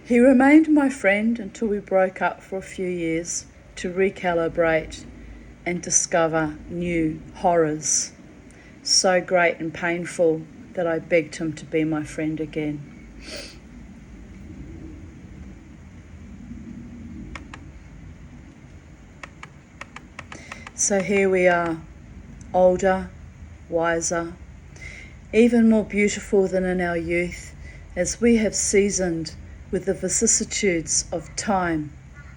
He remained my friend until we broke up for a few years to recalibrate and discover new horrors. So great and painful that I begged him to be my friend again. So here we are, older, wiser, even more beautiful than in our youth, as we have seasoned with the vicissitudes of time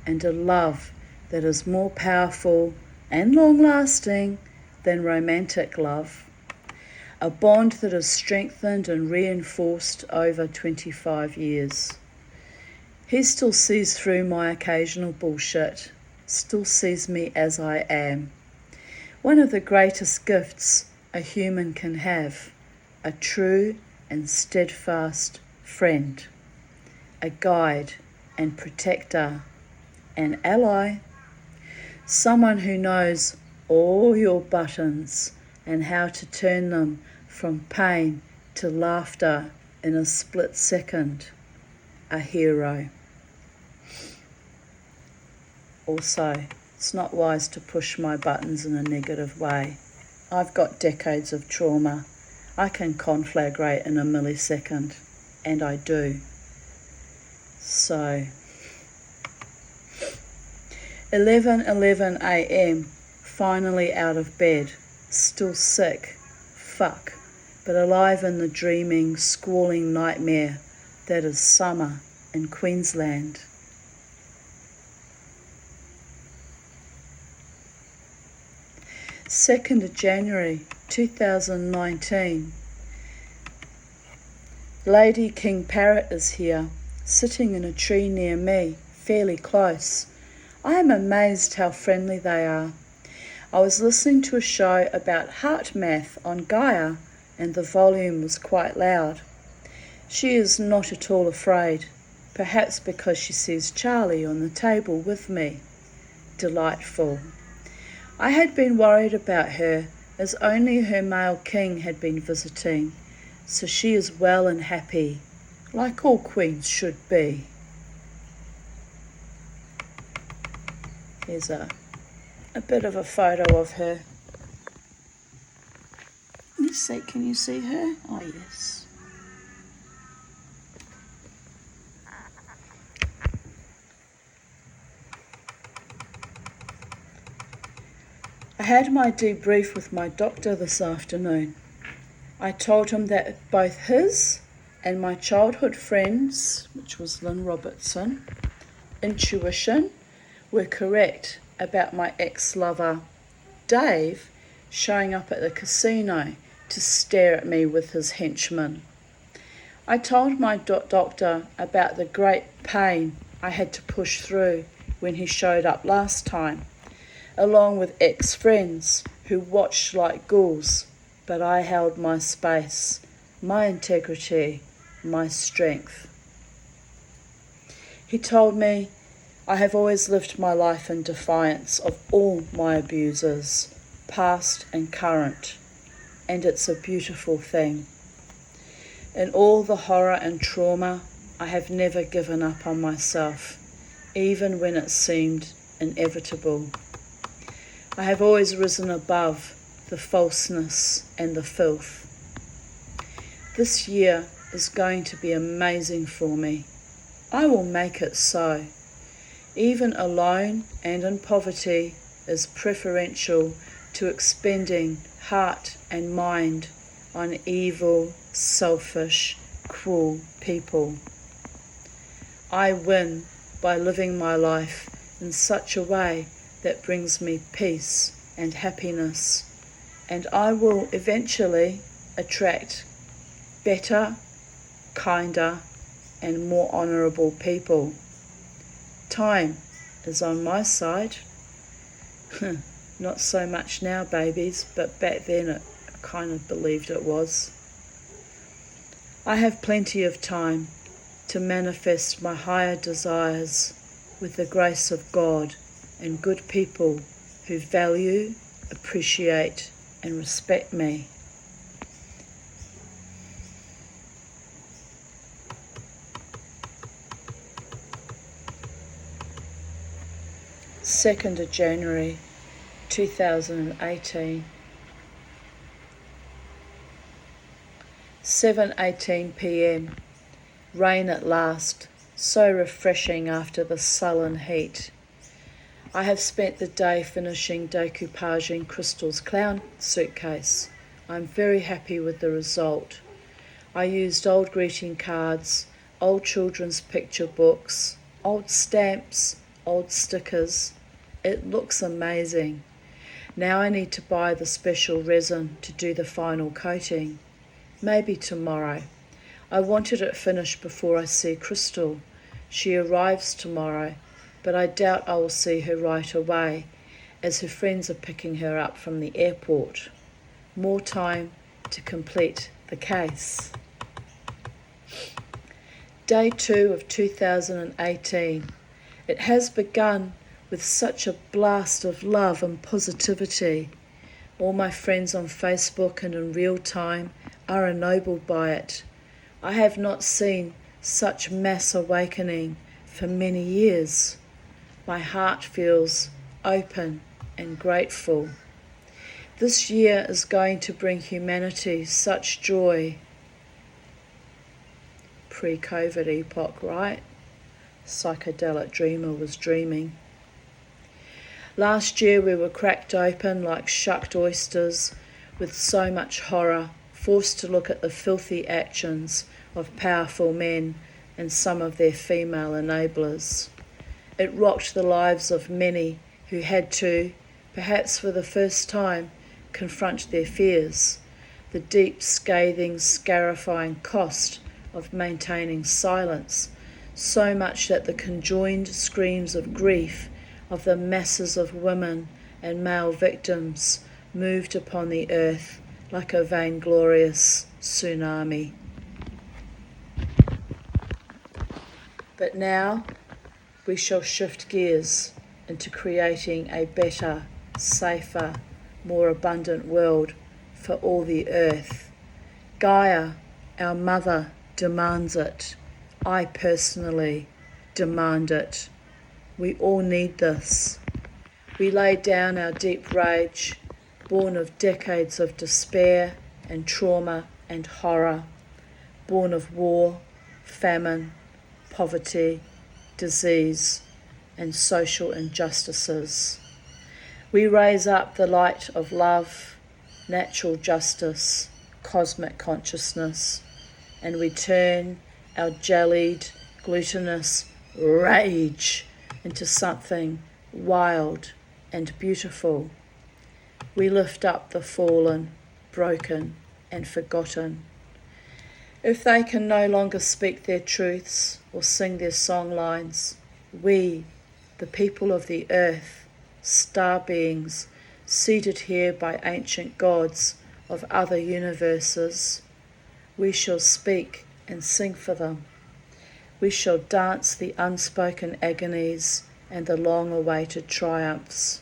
and a love that is more powerful and long-lasting than romantic love, a bond that is strengthened and reinforced over 25 years. He still sees through my occasional bullshit, still sees me as I am. One of the greatest gifts a human can have, a true and steadfast friend, a guide and protector, an ally, someone who knows all your buttons and how to turn them from pain to laughter in a split second, a hero. Also, it's not wise to push my buttons in a negative way. I've got decades of trauma. I can conflagrate in a millisecond, and I do. So, 11:11 a.m, finally out of bed, still sick, fuck, but alive in the dreaming, squalling nightmare that is summer in Queensland. January 2nd, 2019. Lady King Parrot is here, sitting in a tree near me, fairly close. I am amazed how friendly they are. I was listening to a show about heart math on Gaia, and the volume was quite loud. She is not at all afraid, perhaps because she sees Charlie on the table with me. Delightful. I had been worried about her, as only her male king had been visiting, so she is well and happy, like all queens should be. Here's a bit of a photo of her. see? Can you see her? Oh, yes. I had my debrief with my doctor this afternoon. I told him that both his and my childhood friends, which was Lynn Robertson, intuition were correct about my ex-lover, Dave, showing up at the casino to stare at me with his henchmen. I told my doctor about the great pain I had to push through when he showed up last time, along with ex-friends who watched like ghouls, but I held my space, my integrity, my strength. He told me I have always lived my life in defiance of all my abusers, past and current, and it's a beautiful thing. In all the horror and trauma, I have never given up on myself, even when it seemed inevitable. I have always risen above the falseness and the filth. This year is going to be amazing for me. I will make it so. Even alone and in poverty is preferential to expending heart and mind on evil, selfish, cruel people. I win by living my life in such a way that brings me peace and happiness, and I will eventually attract better, kinder, and more honourable people. Time is on my side. Not so much now, babies, but back then I kind of believed it was. I have plenty of time to manifest my higher desires with the grace of God and good people who value, appreciate, and respect me. Second of January 2018, 7:18 p.m. Rain at last, so refreshing after the sullen heat. I have spent the day finishing decoupaging Crystal's clown suitcase. I'm very happy with the result. I used old greeting cards, old children's picture books, old stamps, old stickers. It looks amazing. Now I need to buy the special resin to do the final coating. Maybe tomorrow. I wanted it finished before I see Crystal. She arrives tomorrow, but I doubt I will see her right away, as her friends are picking her up from the airport. More time to complete the case. Day 2 of 2018. It has begun with such a blast of love and positivity. All my friends on Facebook and in real time are ennobled by it. I have not seen such mass awakening for many years. My heart feels open and grateful. This year is going to bring humanity such joy. Pre-COVID epoch, right? Psychedelic dreamer was dreaming. Last year we were cracked open like shucked oysters with so much horror, forced to look at the filthy actions of powerful men and some of their female enablers. It rocked the lives of many who had to, perhaps for the first time, confront their fears, the deep, scathing, scarifying cost of maintaining silence, so much that the conjoined screams of grief of the masses of women and male victims moved upon the earth like a vainglorious tsunami. But now we shall shift gears into creating a better, safer, more abundant world for all the earth. Gaia, our mother, demands it. I personally demand it. We all need this. We lay down our deep rage, born of decades of despair, and trauma and horror, born of war, famine, poverty, disease, and social injustices. We raise up the light of love, natural justice, cosmic consciousness, and we turn our jellied, glutinous rage into something wild and beautiful. We lift up the fallen, broken, and forgotten. If they can no longer speak their truths or sing their song lines, we, the people of the earth, star beings, seated here by ancient gods of other universes, we shall speak and sing for them. We shall dance the unspoken agonies and the long-awaited triumphs.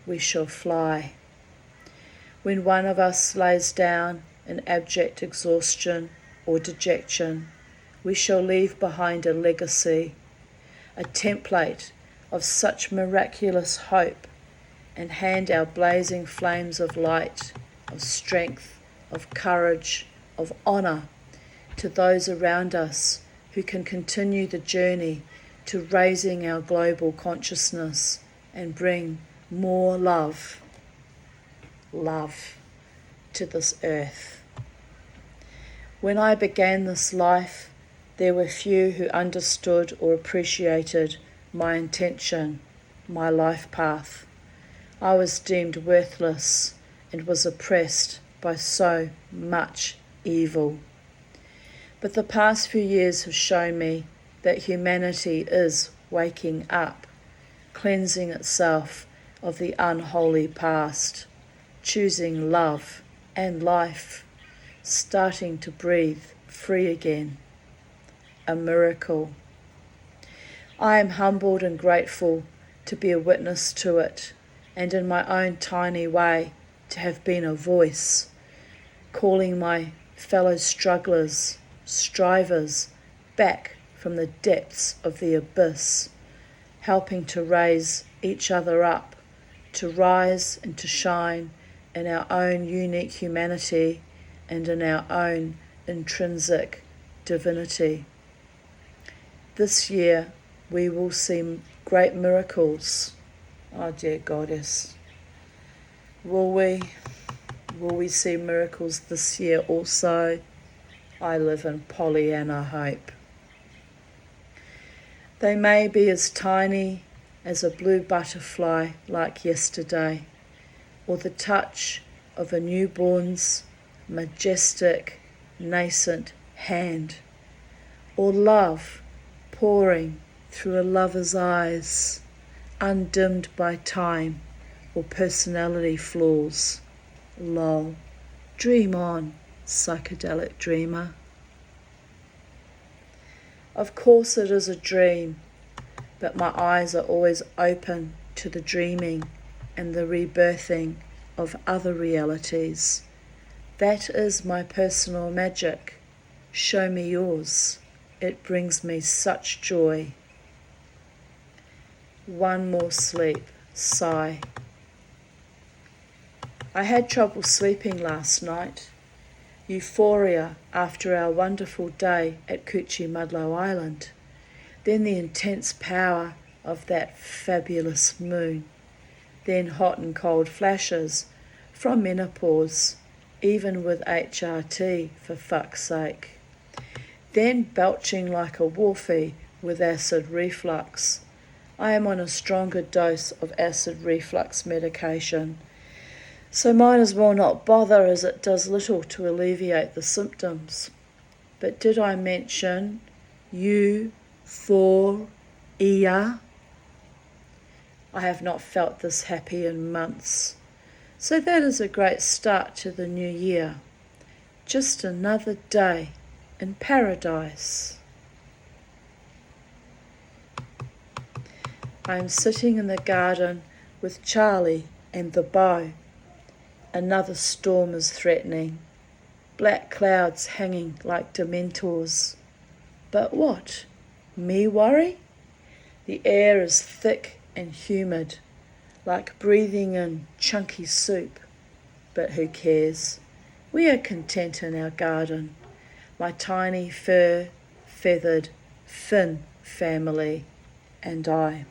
We shall fly. When one of us lays down in abject exhaustion or dejection, we shall leave behind a legacy, a template of such miraculous hope, and hand our blazing flames of light, of strength, of courage, of honour to those around us who can continue the journey to raising our global consciousness and bring more love to this earth. When I began this life, there were few who understood or appreciated my intention, my life path. I was deemed worthless and was oppressed by so much evil. But the past few years have shown me that humanity is waking up, cleansing itself of the unholy past, choosing love and life, starting to breathe free again. A miracle. I am humbled and grateful to be a witness to it, and in my own tiny way to have been a voice, calling my fellow strugglers, strivers, back from the depths of the abyss, helping to raise each other up, to rise and to shine in our own unique humanity and in our own intrinsic divinity. This year we will see great miracles. Oh dear Goddess, will we? Will we see miracles this year also? I live in Pollyanna hope. They may be as tiny as a blue butterfly like yesterday, or the touch of a newborn's majestic, nascent hand, or love pouring through a lover's eyes, undimmed by time or personality flaws. Lol. Dream on, psychedelic dreamer. Of course it is a dream, but my eyes are always open to the dreaming and the rebirthing of other realities. That is my personal magic. Show me yours. It brings me such joy. One more sleep. Sigh. I had trouble sleeping last night. Euphoria after our wonderful day at Cuchimudlo Island. Then the intense power of that fabulous moon. Then hot and cold flashes from menopause, even with HRT for fuck's sake. Then belching like a wolfie with acid reflux. I am on a stronger dose of acid reflux medication, so might as well not bother, as it does little to alleviate the symptoms. But did I mention euphoria? I have not felt this happy in months. So that is a great start to the new year. Just another day in paradise. I am sitting in the garden with Charlie and the bow. Another storm is threatening. Black clouds hanging like dementors. But what? Me worry? The air is thick and humid, like breathing in chunky soup. But who cares? We are content in our garden, my tiny fur-feathered Finn family and I.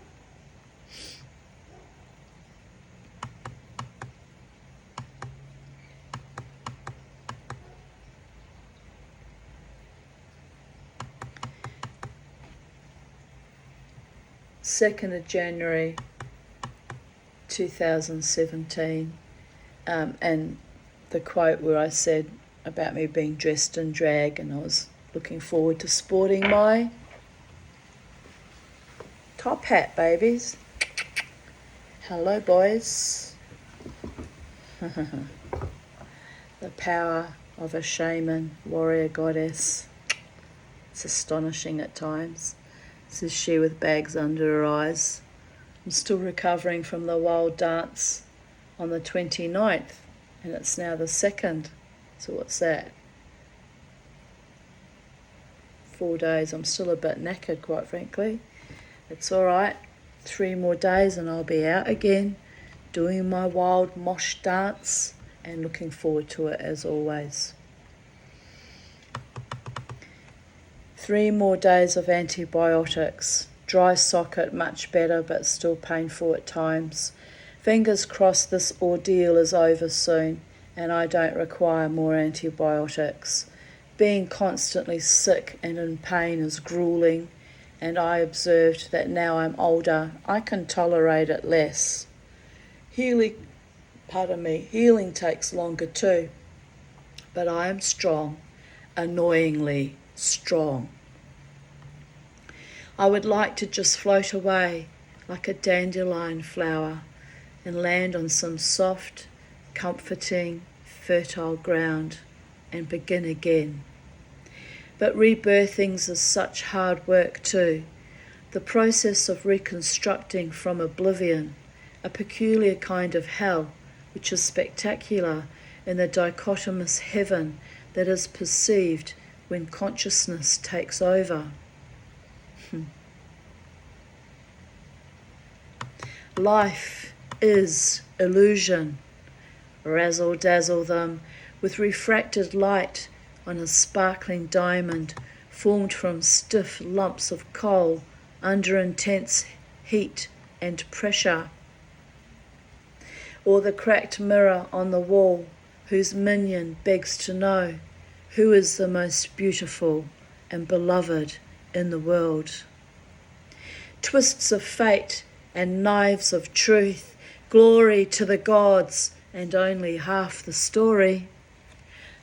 January 2nd, 2017, and the quote where I said about me being dressed in drag and I was looking forward to sporting my top hat, babies. Hello, boys. The power of a shaman, warrior goddess. It's astonishing at times, says she with bags under her eyes. I'm still recovering from the wild dance on the 29th, and it's now the 2nd. So what's that? 4 days. I'm still a bit knackered, quite frankly. It's all right. 3 more days and I'll be out again, doing my wild mosh dance and looking forward to it as always. 3 more days of antibiotics. Dry socket, much better, but still painful at times. Fingers crossed this ordeal is over soon and I don't require more antibiotics. Being constantly sick and in pain is grueling, and I observed that now I'm older, I can tolerate it less. Healing takes longer too, but I am strong, annoyingly strong. I would like to just float away like a dandelion flower and land on some soft, comforting, fertile ground and begin again. But rebirthings is such hard work too. The process of reconstructing from oblivion, a peculiar kind of hell, which is spectacular in the dichotomous heaven that is perceived when consciousness takes over. Life is illusion. Razzle-dazzle them with refracted light on a sparkling diamond formed from stiff lumps of coal under intense heat and pressure. Or the cracked mirror on the wall whose minion begs to know who is the most beautiful and beloved in the world. Twists of fate and knives of truth, glory to the gods, and only half the story.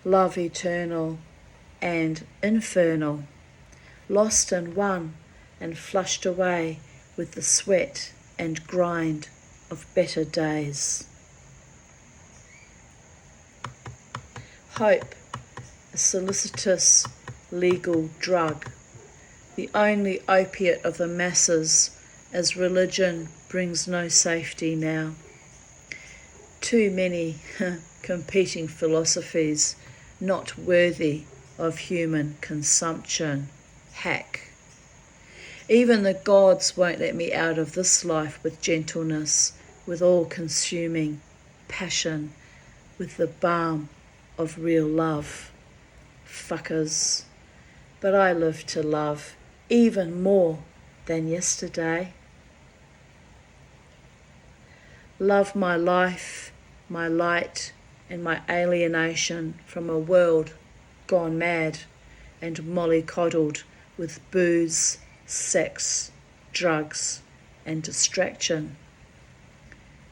Love eternal and infernal, lost and won and flushed away with the sweat and grind of better days. Hope, a solicitous legal drug, the only opiate of the masses, as religion brings no safety now. Too many competing philosophies not worthy of human consumption. Hack. Even the gods won't let me out of this life with gentleness, with all-consuming passion, with the balm of real love. Fuckers. But I live to love even more than yesterday. Love my life, my light, and my alienation from a world gone mad and mollycoddled with booze, sex, drugs, and distraction.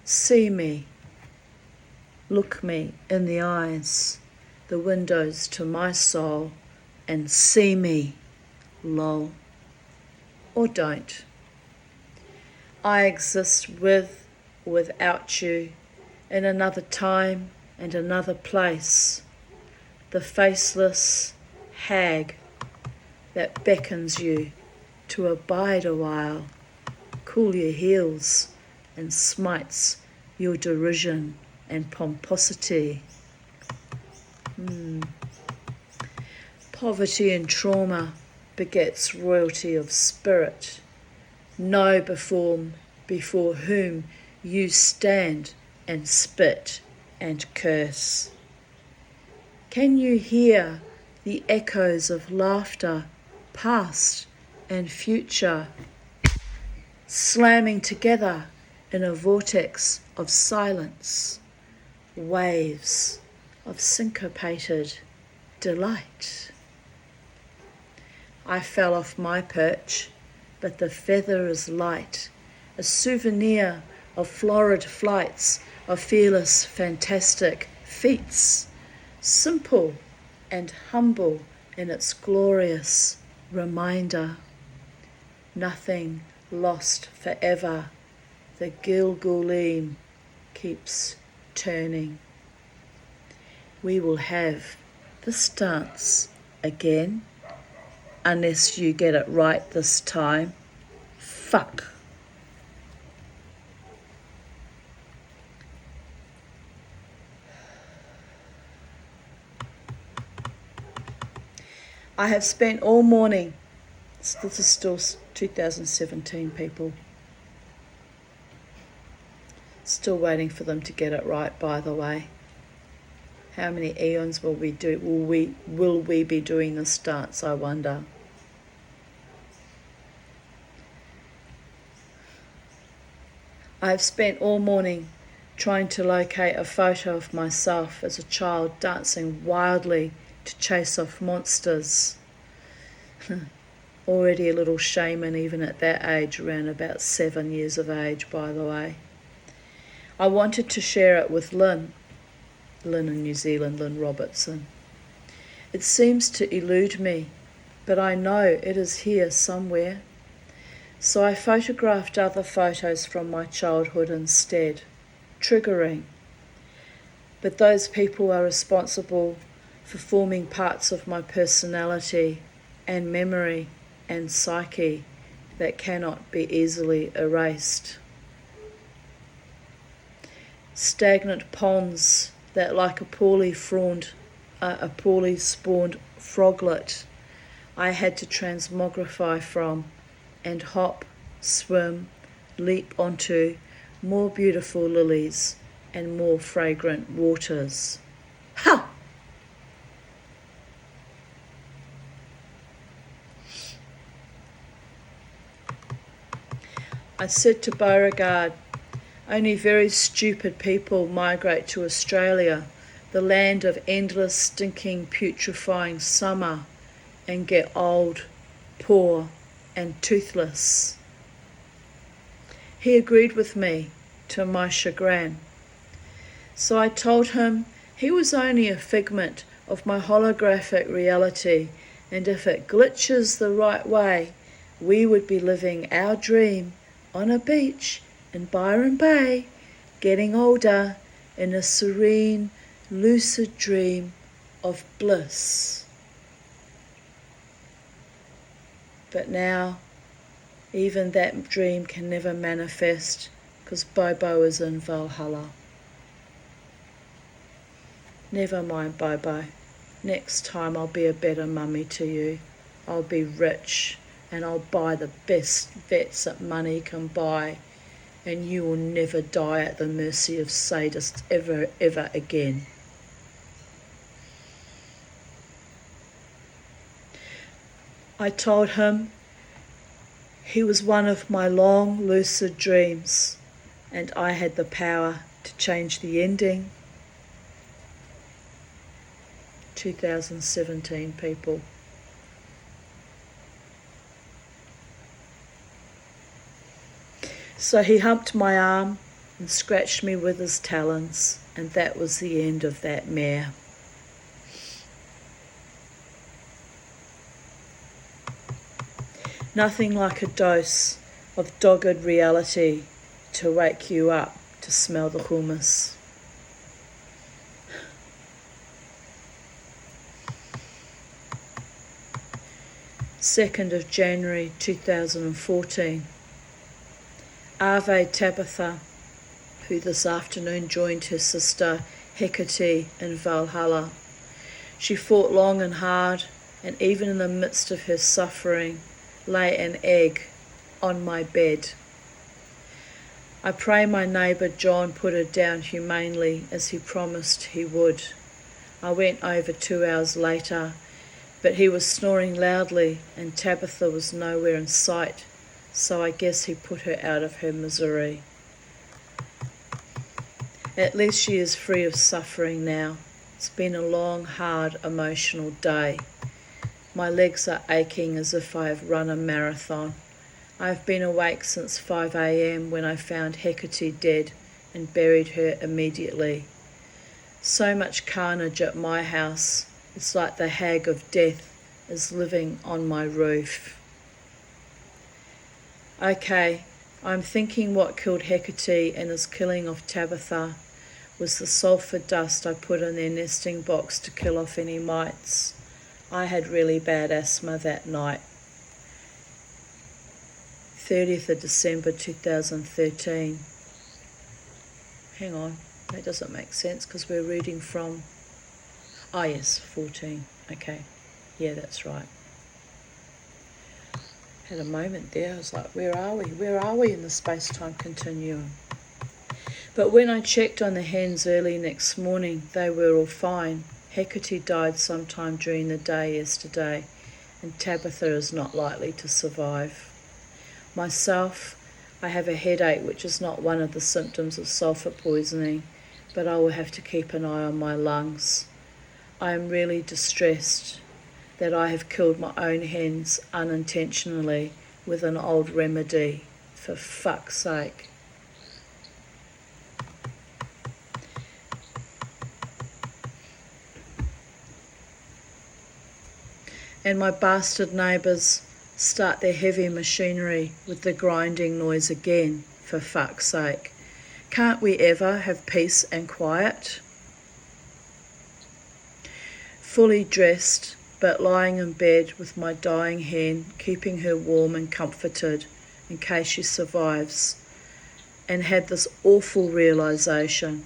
See me, look me in the eyes, the windows to my soul, and see me, lol, or don't. I exist with or without you in another time and another place, the faceless hag that beckons you to abide a while, cool your heels, and smites your derision and pomposity. Poverty and trauma begets royalty of spirit. Know before whom you stand and spit and curse. Can you hear the echoes of laughter, past and future, slamming together in a vortex of silence, waves of syncopated delight? I fell off my perch, but the feather is light, a souvenir of florid flights, of fearless, fantastic feats, simple and humble in its glorious reminder. Nothing lost forever, the Gilgulim keeps turning. We will have this dance again, unless you get it right this time. Fuck. I have spent all morning, this is still 2017 people, still waiting for them to get it right, by the way. How many eons will we be doing this dance, I wonder? I have spent all morning trying to locate a photo of myself as a child dancing wildly to chase off monsters. Already a little shaman even at that age, around about 7 years of age, by the way. I wanted to share it with Lynn in New Zealand, Lynn Robertson. It seems to elude me, but I know it is here somewhere. So I photographed other photos from my childhood instead. Triggering. But those people are responsible for forming parts of my personality and memory and psyche that cannot be easily erased. Stagnant ponds that, like a poorly spawned froglet, I had to transmogrify from and hop, swim, leap onto more beautiful lilies and more fragrant waters. Ha! I said to Beauregard, only very stupid people migrate to Australia, the land of endless, stinking, putrefying summer, and get old, poor, and toothless. He agreed with me, to my chagrin. So I told him he was only a figment of my holographic reality, and if it glitches the right way, we would be living our dream on a beach in Byron Bay, getting older in a serene, lucid dream of bliss. But now, even that dream can never manifest because Bobo is in Valhalla. Never mind, Bobo. Next time I'll be a better mummy to you. I'll be rich and I'll buy the best vets that money can buy, and you will never die at the mercy of sadists ever again. I told him he was one of my long, lucid dreams, and I had the power to change the ending. 2017 people. So he humped my arm and scratched me with his talons, and that was the end of that mare. Nothing like a dose of dogged reality to wake you up to smell the hummus. January 2nd, 2014. Ave Tabitha, who this afternoon joined her sister Hecate in Valhalla. She fought long and hard, and even in the midst of her suffering, lay an egg on my bed. I pray my neighbour John put her down humanely as he promised he would. I went over 2 hours later, but he was snoring loudly and Tabitha was nowhere in sight, so I guess he put her out of her misery. At least she is free of suffering now. It's been a long, hard, emotional day. My legs are aching as if I have run a marathon. I have been awake since 5 a.m. when I found Hecate dead and buried her immediately. So much carnage at my house. It's like the hag of death is living on my roof. Okay, I'm thinking what killed Hecate and is killing off Tabitha was the sulphur dust I put in their nesting box to kill off any mites. I had really bad asthma that night. 30th of December 2013. Hang on, that doesn't make sense because we're reading from... Ah yes, 14. Okay, yeah, that's right. Had a moment there, I was like, where are we? Where are we in the space-time continuum? But when I checked on the hens early next morning, they were all fine. Hecate died sometime during the day yesterday, and Tabitha is not likely to survive. Myself, I have a headache, which is not one of the symptoms of sulphur poisoning, but I will have to keep an eye on my lungs. I am really distressed that I have killed my own hens unintentionally with an old remedy, for fuck's sake. And my bastard neighbours start their heavy machinery with the grinding noise again, for fuck's sake. Can't we ever have peace and quiet? Fully dressed, but lying in bed with my dying hen, keeping her warm and comforted in case she survives, and had this awful realisation.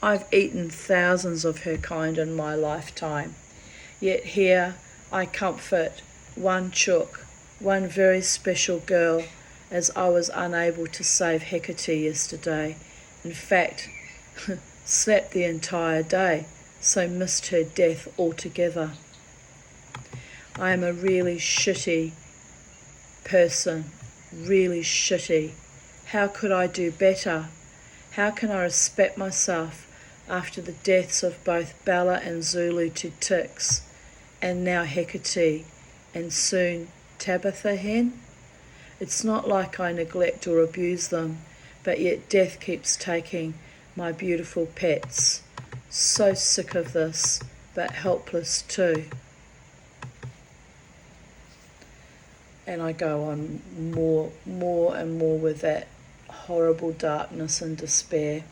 I've eaten thousands of her kind in my lifetime, yet here I comfort one chook, one very special girl, as I was unable to save Hecate yesterday. In fact, slept the entire day, so missed her death altogether. I am a really shitty person, really shitty. How could I do better? How can I respect myself after the deaths of both Bella and Zulu to ticks, and now Hecate, and soon Tabitha hen? It's not like I neglect or abuse them, but yet death keeps taking my beautiful pets. So sick of this, but helpless too. And I go on more and more with that horrible darkness and despair.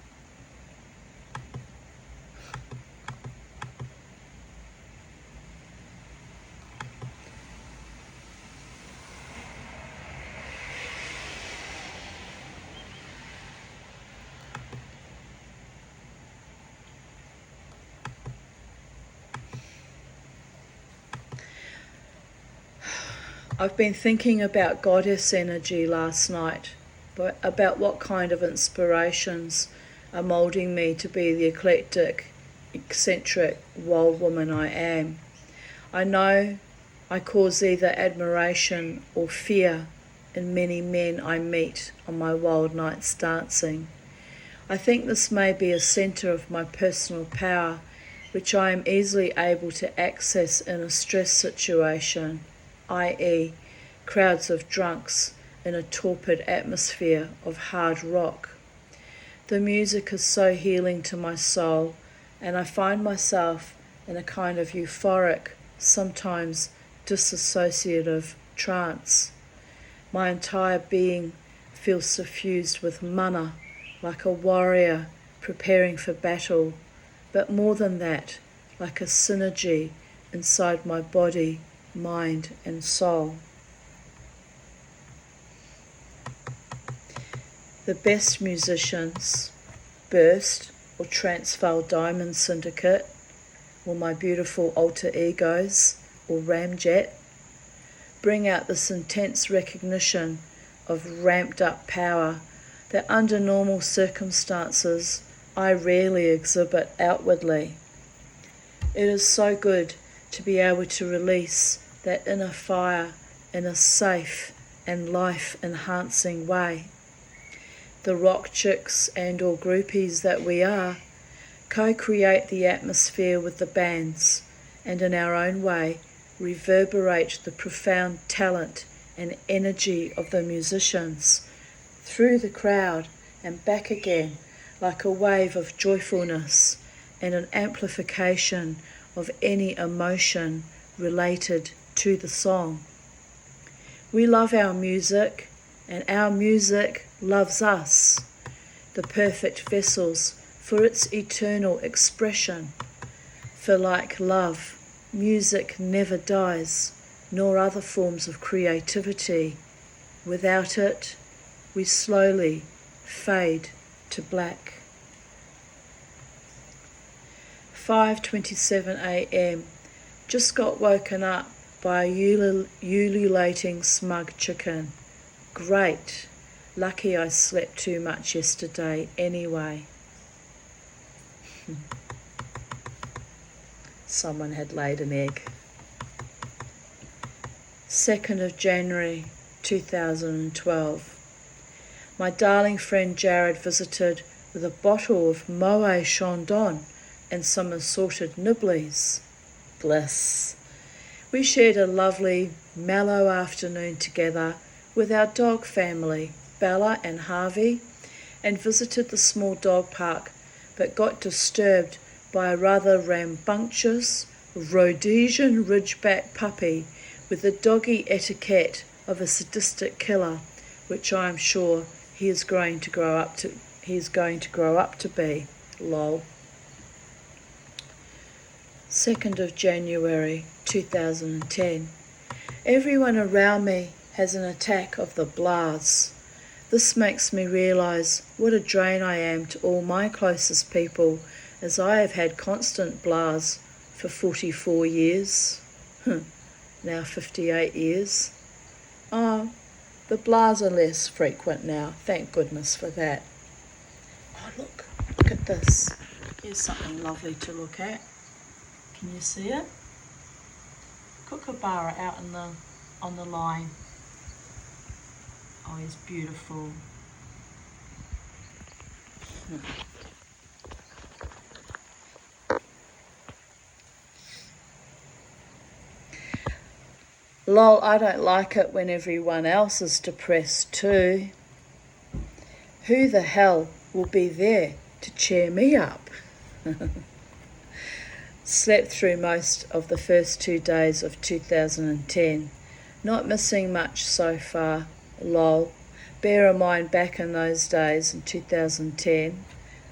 I've been thinking about goddess energy last night, but about what kind of inspirations are moulding me to be the eclectic, eccentric, wild woman I am. I know I cause either admiration or fear in many men I meet on my wild nights dancing. I think this may be a centre of my personal power, which I am easily able to access in a stress situation, i.e., crowds of drunks in a torpid atmosphere of hard rock. The music is so healing to my soul, and I find myself in a kind of euphoric, sometimes dissociative trance. My entire being feels suffused with mana, like a warrior preparing for battle, but more than that, like a synergy inside my body, mind and soul. The best musicians, Burst or Transvaal Diamond Syndicate, or my beautiful alter egos, or Ramjet, bring out this intense recognition of ramped up power that under normal circumstances I rarely exhibit outwardly. It is so good to be able to release that inner fire in a safe and life-enhancing way. The rock chicks and or groupies that we are co-create the atmosphere with the bands and in our own way reverberate the profound talent and energy of the musicians through the crowd and back again like a wave of joyfulness and an amplification of any emotion related to the song. We love our music and our music loves us, the perfect vessels for its eternal expression. For like love, music never dies, nor other forms of creativity. Without it, we slowly fade to black. 5:27 a.m. Just got woken up by a ululating smug chicken. Great. Lucky I slept too much yesterday anyway. Someone had laid an egg. 2nd of January 2012. My darling friend Jared visited with a bottle of Moet Chandon and some assorted nibblies. Bliss. We shared a lovely, mellow afternoon together with our dog family, Bella and Harvey, and visited the small dog park, but got disturbed by a rather rambunctious Rhodesian Ridgeback puppy with the doggy etiquette of a sadistic killer, which I am sure he is going to grow up to be. Lol. 2nd of January 2010. Everyone around me has an attack of the blahs. This makes me realise what a drain I am to all my closest people, as I have had constant blahs for 44 years. Now 58 years. Oh, the blahs are less frequent now. Thank goodness for that. Oh, look at this. Here's something lovely to look at. Can you see it? Kookaburra out on the line. Oh, he's beautiful. Lol, I don't like it when everyone else is depressed too. Who the hell will be there to cheer me up? Slept through most of the first 2 days of 2010. Not missing much so far. Lol. Bear in mind, back in those days in 2010,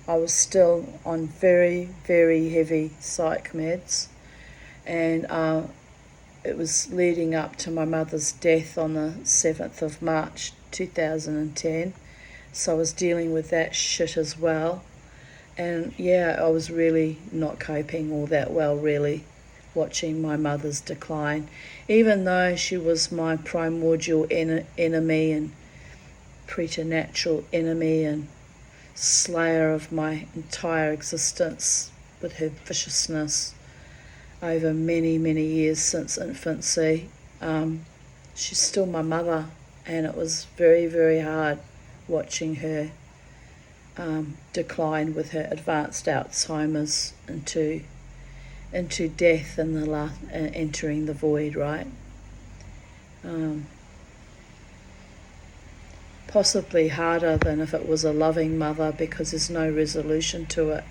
I was still on very, very heavy psych meds, and it was leading up to my mother's death on the 7th of March 2010, so I was dealing with that shit as well. And yeah, I was really not coping all that well, really, watching my mother's decline, even though she was my primordial enemy and preternatural enemy and slayer of my entire existence with her viciousness over many, many years since infancy. She's still my mother, and it was very, very hard watching her decline with her advanced Alzheimer's into death and entering the void, right? Possibly harder than if it was a loving mother, because there's no resolution to it.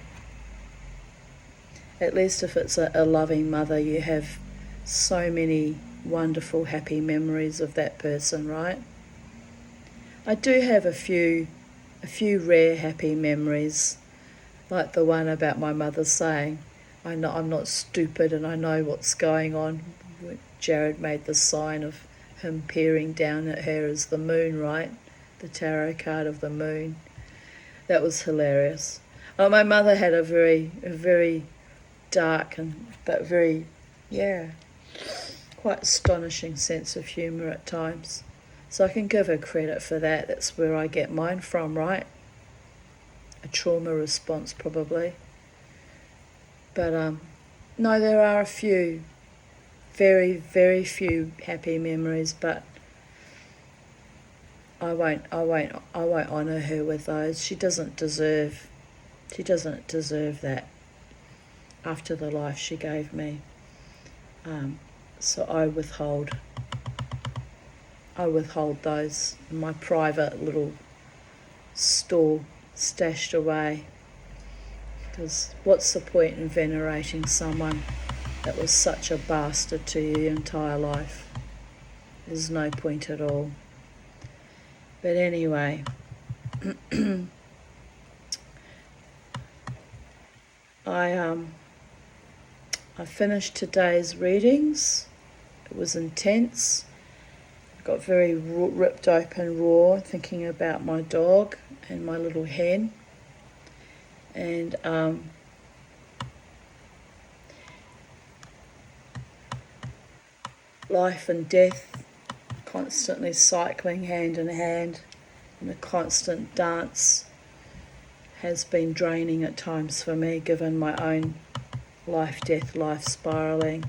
At least if it's a loving mother, you have so many wonderful, happy memories of that person, right? I do have a few rare happy memories, like the one about my mother saying, I'm not stupid and I know what's going on. Jared made the sign of him peering down at her as the moon, right? The tarot card of the moon. That was hilarious. Oh, my mother had a very dark but very, quite astonishing sense of humour at times. So I can give her credit for that. That's where I get mine from, right? A trauma response, probably. But No, there are a few, very, very few happy memories, but I won't honour her with those. She doesn't deserve that after the life she gave me. So I withhold those in my private little store, stashed away. Because what's the point in venerating someone that was such a bastard to you your entire life? There's no point at all. But anyway, I finished today's readings. It was intense. I got very ripped open raw, thinking about my dog and my little hen. And life and death constantly cycling hand in hand, and a constant dance has been draining at times for me, given my own life spiralling,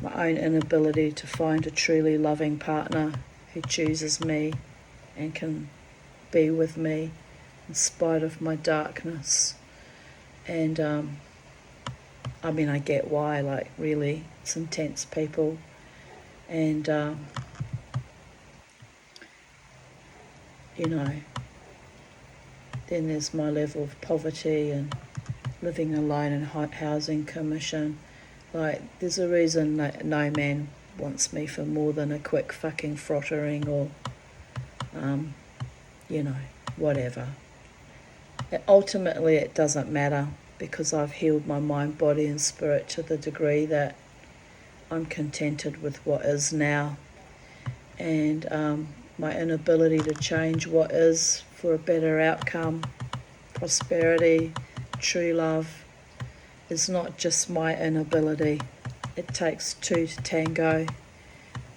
my own inability to find a truly loving partner who chooses me and can be with me in spite of my darkness. And I get why, like, really, it's intense, people. And then there's my level of poverty and living alone in housing commission. Like, there's a reason that no man wants me for more than a quick fucking frottering or, whatever. Ultimately, it doesn't matter, because I've healed my mind, body and spirit to the degree that I'm contented with what is now. And my inability to change what is for a better outcome, prosperity, true love, is not just my inability. It takes two to tango.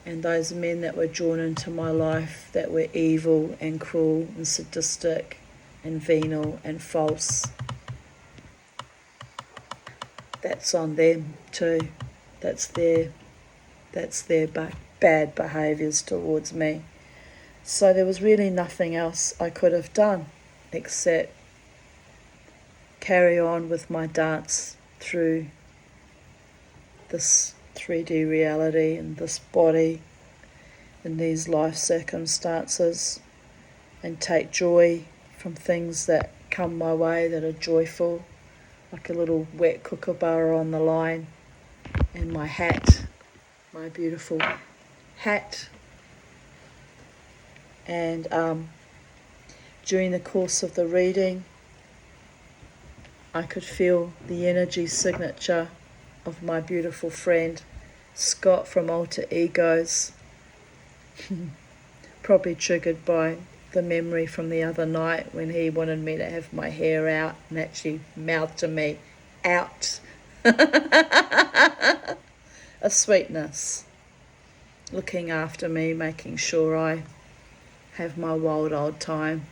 And those men that were drawn into my life that were evil and cruel and sadistic and venal and false, that's on them too. That's their bad behaviours towards me. So there was really nothing else I could have done except carry on with my dance through this 3D reality and this body in these life circumstances, and take joy from things that come my way that are joyful, like a little wet kookaburra on the line, and my hat, my beautiful hat. And during the course of the reading, I could feel the energy signature of my beautiful friend Scott from Alter Egos, probably triggered by the memory from the other night when he wanted me to have my hair out and actually mouthed to me, out. A sweetness, looking after me, making sure I have my wild old time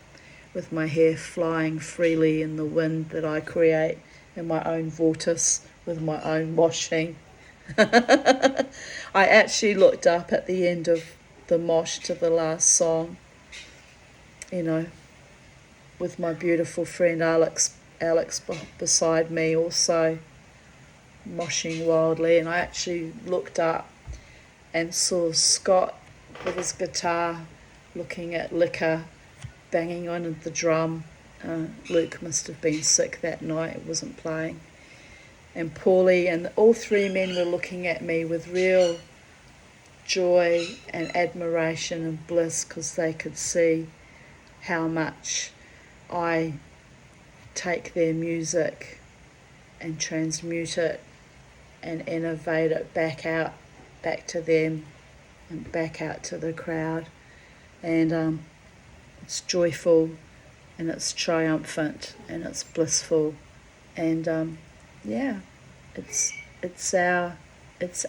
with my hair flying freely in the wind that I create in my own vortice with my own washing. I actually looked up at the end of the mosh to the last song, with my beautiful friend Alex beside me also moshing wildly, and I actually looked up and saw Scott with his guitar looking at liquor, banging on the drum. Luke must have been sick that night, it wasn't playing. And Paulie, and all three men were looking at me with real joy and admiration and bliss, because they could see how much I take their music and transmute it and innovate it back to them and back out to the crowd. And it's joyful and it's triumphant and it's blissful, and it's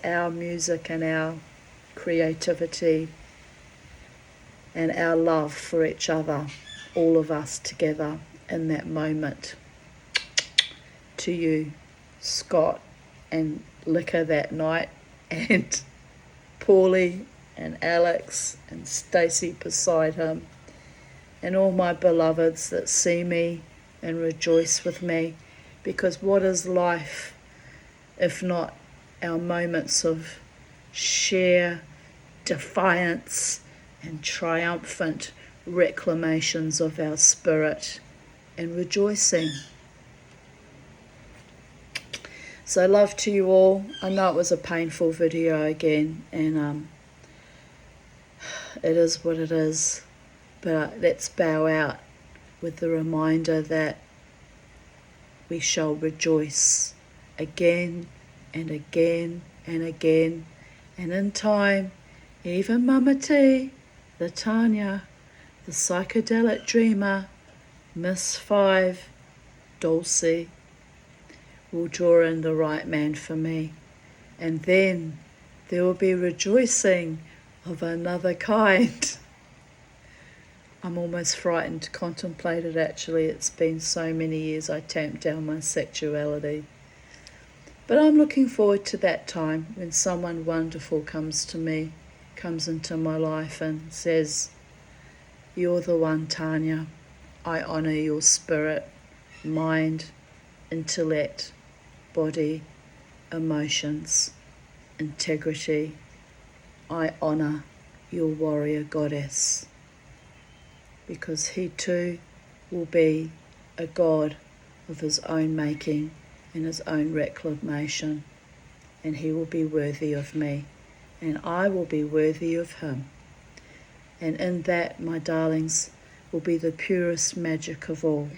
our music and our creativity and our love for each other, all of us together in that moment. To you, Scott and liquor that night, and Paulie and Alex and Stacey beside him, and all my beloveds that see me and rejoice with me, because what is life if not our moments of sheer defiance and triumphant reclamations of our spirit and rejoicing. So love to you all. I know it was a painful video again, and it is what it is, but let's bow out with the reminder that we shall rejoice again and again and again, and in time, even Mama T, the Tanya, the psychedelic dreamer, Miss Five, Dulcie, will draw in the right man for me, and then there will be rejoicing of another kind. I'm almost frightened to contemplate it, actually. It's been so many years I tamped down my sexuality. But I'm looking forward to that time when someone wonderful comes to me, comes into my life and says, "You're the one, Tanya. I honour your spirit, mind, intellect, body, emotions, integrity. I honour your warrior goddess." Because he too will be a god of his own making and his own reclamation, and he will be worthy of me, and I will be worthy of him. And in that, my darlings, will be the purest magic of all,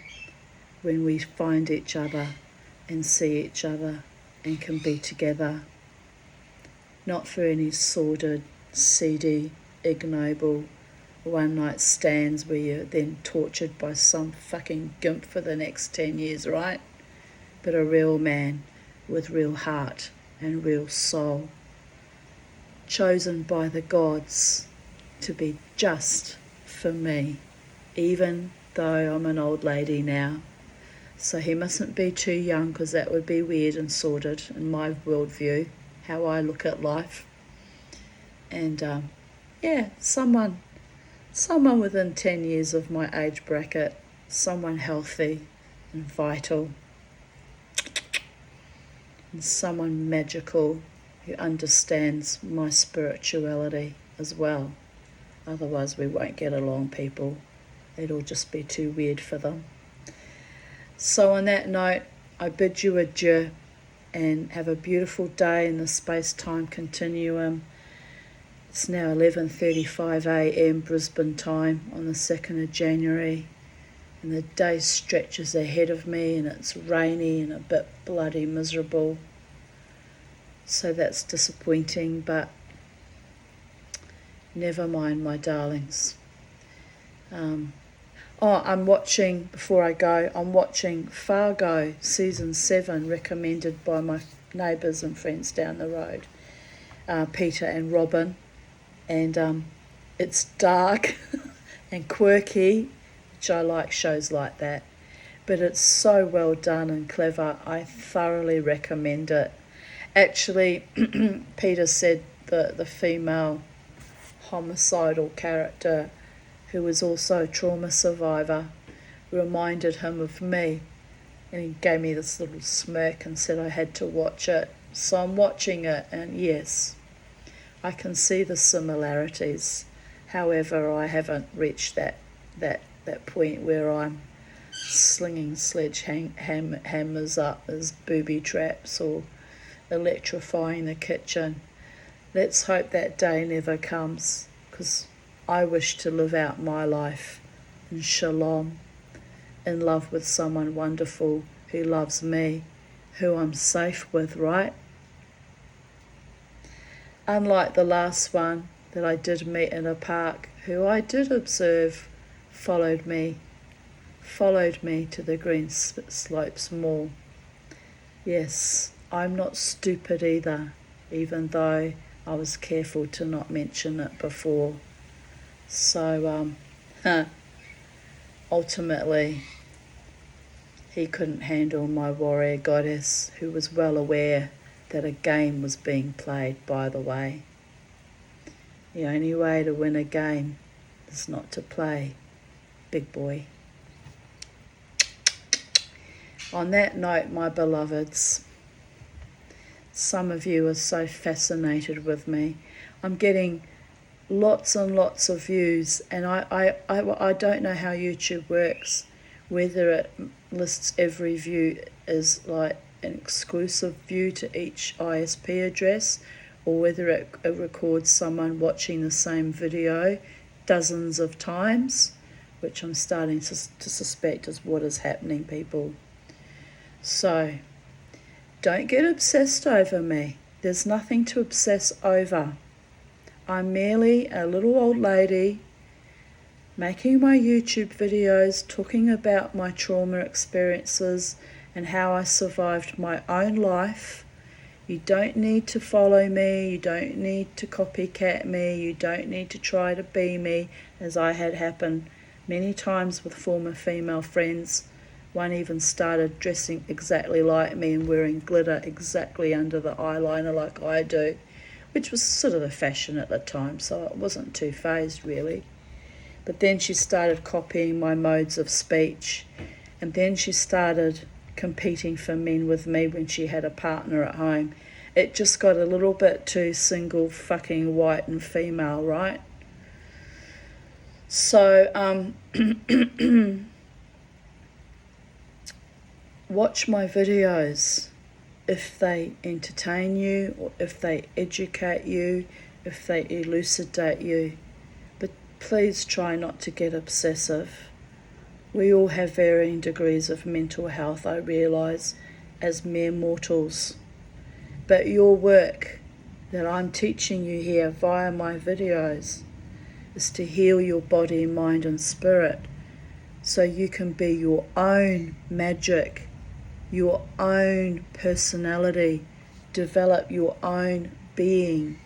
when we find each other and see each other and can be together, not for any sordid, seedy, ignoble one-night stands where you're then tortured by some fucking gimp for the next 10 years, right? But a real man with real heart and real soul, chosen by the gods to be just for me, even though I'm an old lady now. So he mustn't be too young, because that would be weird and sordid in my worldview, how I look at life. And someone within 10 years of my age bracket, someone healthy and vital, and someone magical who understands my spirituality as well. Otherwise we won't get along, people. It'll just be too weird for them. So on that note, I bid you adieu and have a beautiful day in the space-time continuum. It's now 11:35 a.m. Brisbane time on the 2nd of January, and the day stretches ahead of me, and it's rainy and a bit bloody miserable. So that's disappointing, but never mind, my darlings. I'm watching, before I go, I'm watching Fargo Season 7, recommended by my neighbours and friends down the road, Peter and Robin. And it's dark and quirky, which I like shows like that. But it's so well done and clever. I thoroughly recommend it. Actually, Peter said the female homicidal character, who was also a trauma survivor, reminded him of me. And he gave me this little smirk and said I had to watch it. So I'm watching it, and yes, I can see the similarities. However, I haven't reached that point where I'm slinging sledgehammers up as booby traps or electrifying the kitchen. Let's hope that day never comes, because I wish to live out my life in shalom, in love with someone wonderful who loves me, who I'm safe with, right? Unlike the last one that I did meet in a park, who I did observe followed me to the Green Slopes Mall. Yes, I'm not stupid either, even though I was careful to not mention it before. So, ultimately, he couldn't handle my warrior goddess, who was well aware that a game was being played, by the way. The only way to win a game is not to play, big boy. On that note, my beloveds, some of you are so fascinated with me. I'm getting lots and lots of views, and I don't know how YouTube works, whether it lists every view as like an exclusive view to each ISP address, or whether it records someone watching the same video dozens of times, which I'm starting to suspect is what is happening, people. So, don't get obsessed over me. There's nothing to obsess over. I'm merely a little old lady making my YouTube videos, talking about my trauma experiences and how I survived my own life. You don't need to follow me, you don't need to copycat me, you don't need to try to be me, as I had happen many times with former female friends. One even started dressing exactly like me and wearing glitter exactly under the eyeliner like I do, which was sort of the fashion at the time, so I wasn't too fazed really. But then she started copying my modes of speech, and then she started competing for men with me when she had a partner at home. It just got a little bit too single fucking white and female, right? So, watch my videos if they entertain you, or if they educate you, if they elucidate you. But please try not to get obsessive. We all have varying degrees of mental health, I realise, as mere mortals. But your work that I'm teaching you here via my videos is to heal your body, mind and spirit, so you can be your own magic, your own personality, develop your own being.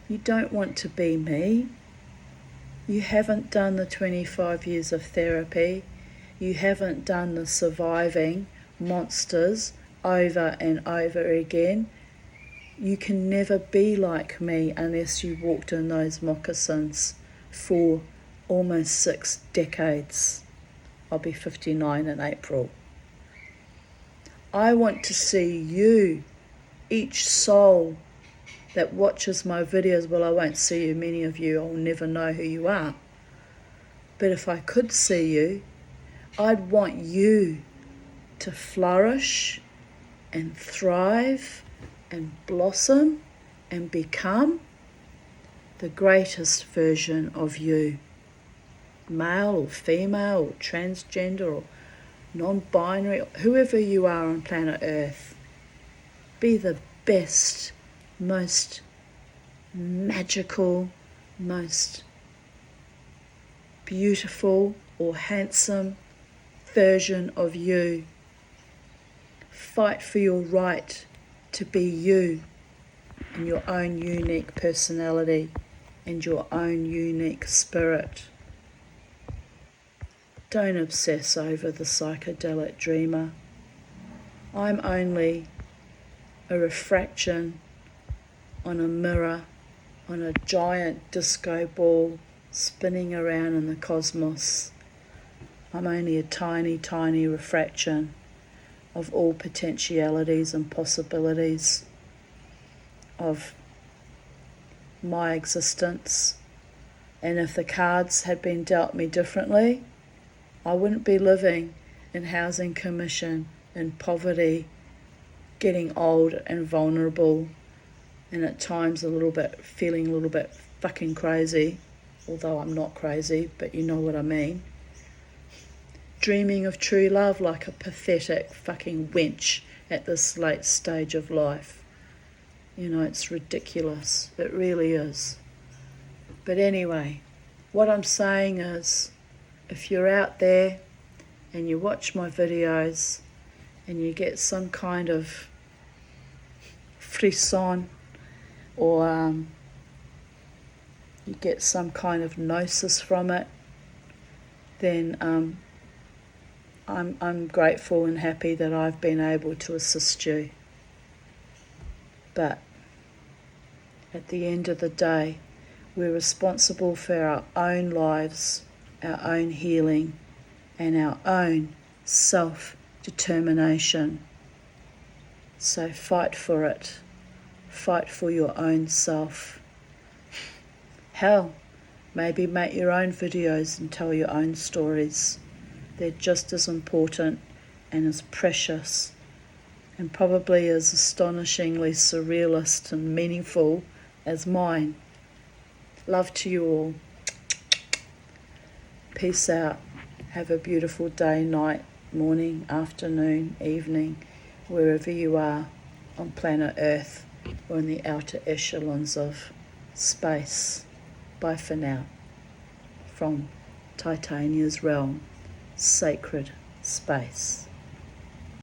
You don't want to be me. You haven't done the 25 years of therapy. You haven't done the surviving monsters over and over again. You can never be like me unless you walked in those moccasins for almost 6 decades. I'll be 59 in April. I want to see you, each soul that watches my videos. Well, I won't see you, many of you, I'll never know who you are. But if I could see you, I'd want you to flourish and thrive and blossom and become the greatest version of you. Male or female or transgender or non-binary, whoever you are on planet Earth. Be the best, most magical, most beautiful or handsome version of you. Fight for your right to be you and your own unique personality and your own unique spirit. Don't obsess over the psychedelic dreamer. I'm only a refraction on a mirror, on a giant disco ball spinning around in the cosmos. I'm only a tiny, tiny refraction of all potentialities and possibilities of my existence. And if the cards had been dealt me differently, I wouldn't be living in housing commission, in poverty, getting old and vulnerable, and at times feeling a little bit fucking crazy, although I'm not crazy, but you know what I mean. Dreaming of true love like a pathetic fucking wench at this late stage of life. You know, it's ridiculous. It really is. But anyway, what I'm saying is, if you're out there and you watch my videos and you get some kind of frisson or you get some kind of gnosis from it, then I'm grateful and happy that I've been able to assist you. But at the end of the day, we're responsible for our own lives, our own healing, and our own self-determination. So fight for it. Fight for your own self. Hell, maybe make your own videos and tell your own stories. They're just as important and as precious and probably as astonishingly surrealist and meaningful as mine. Love to you all. Peace out. Have a beautiful day, night, morning, afternoon, evening, wherever you are on planet Earth or in the outer echelons of space. Bye for now. From Titania's realm, sacred space.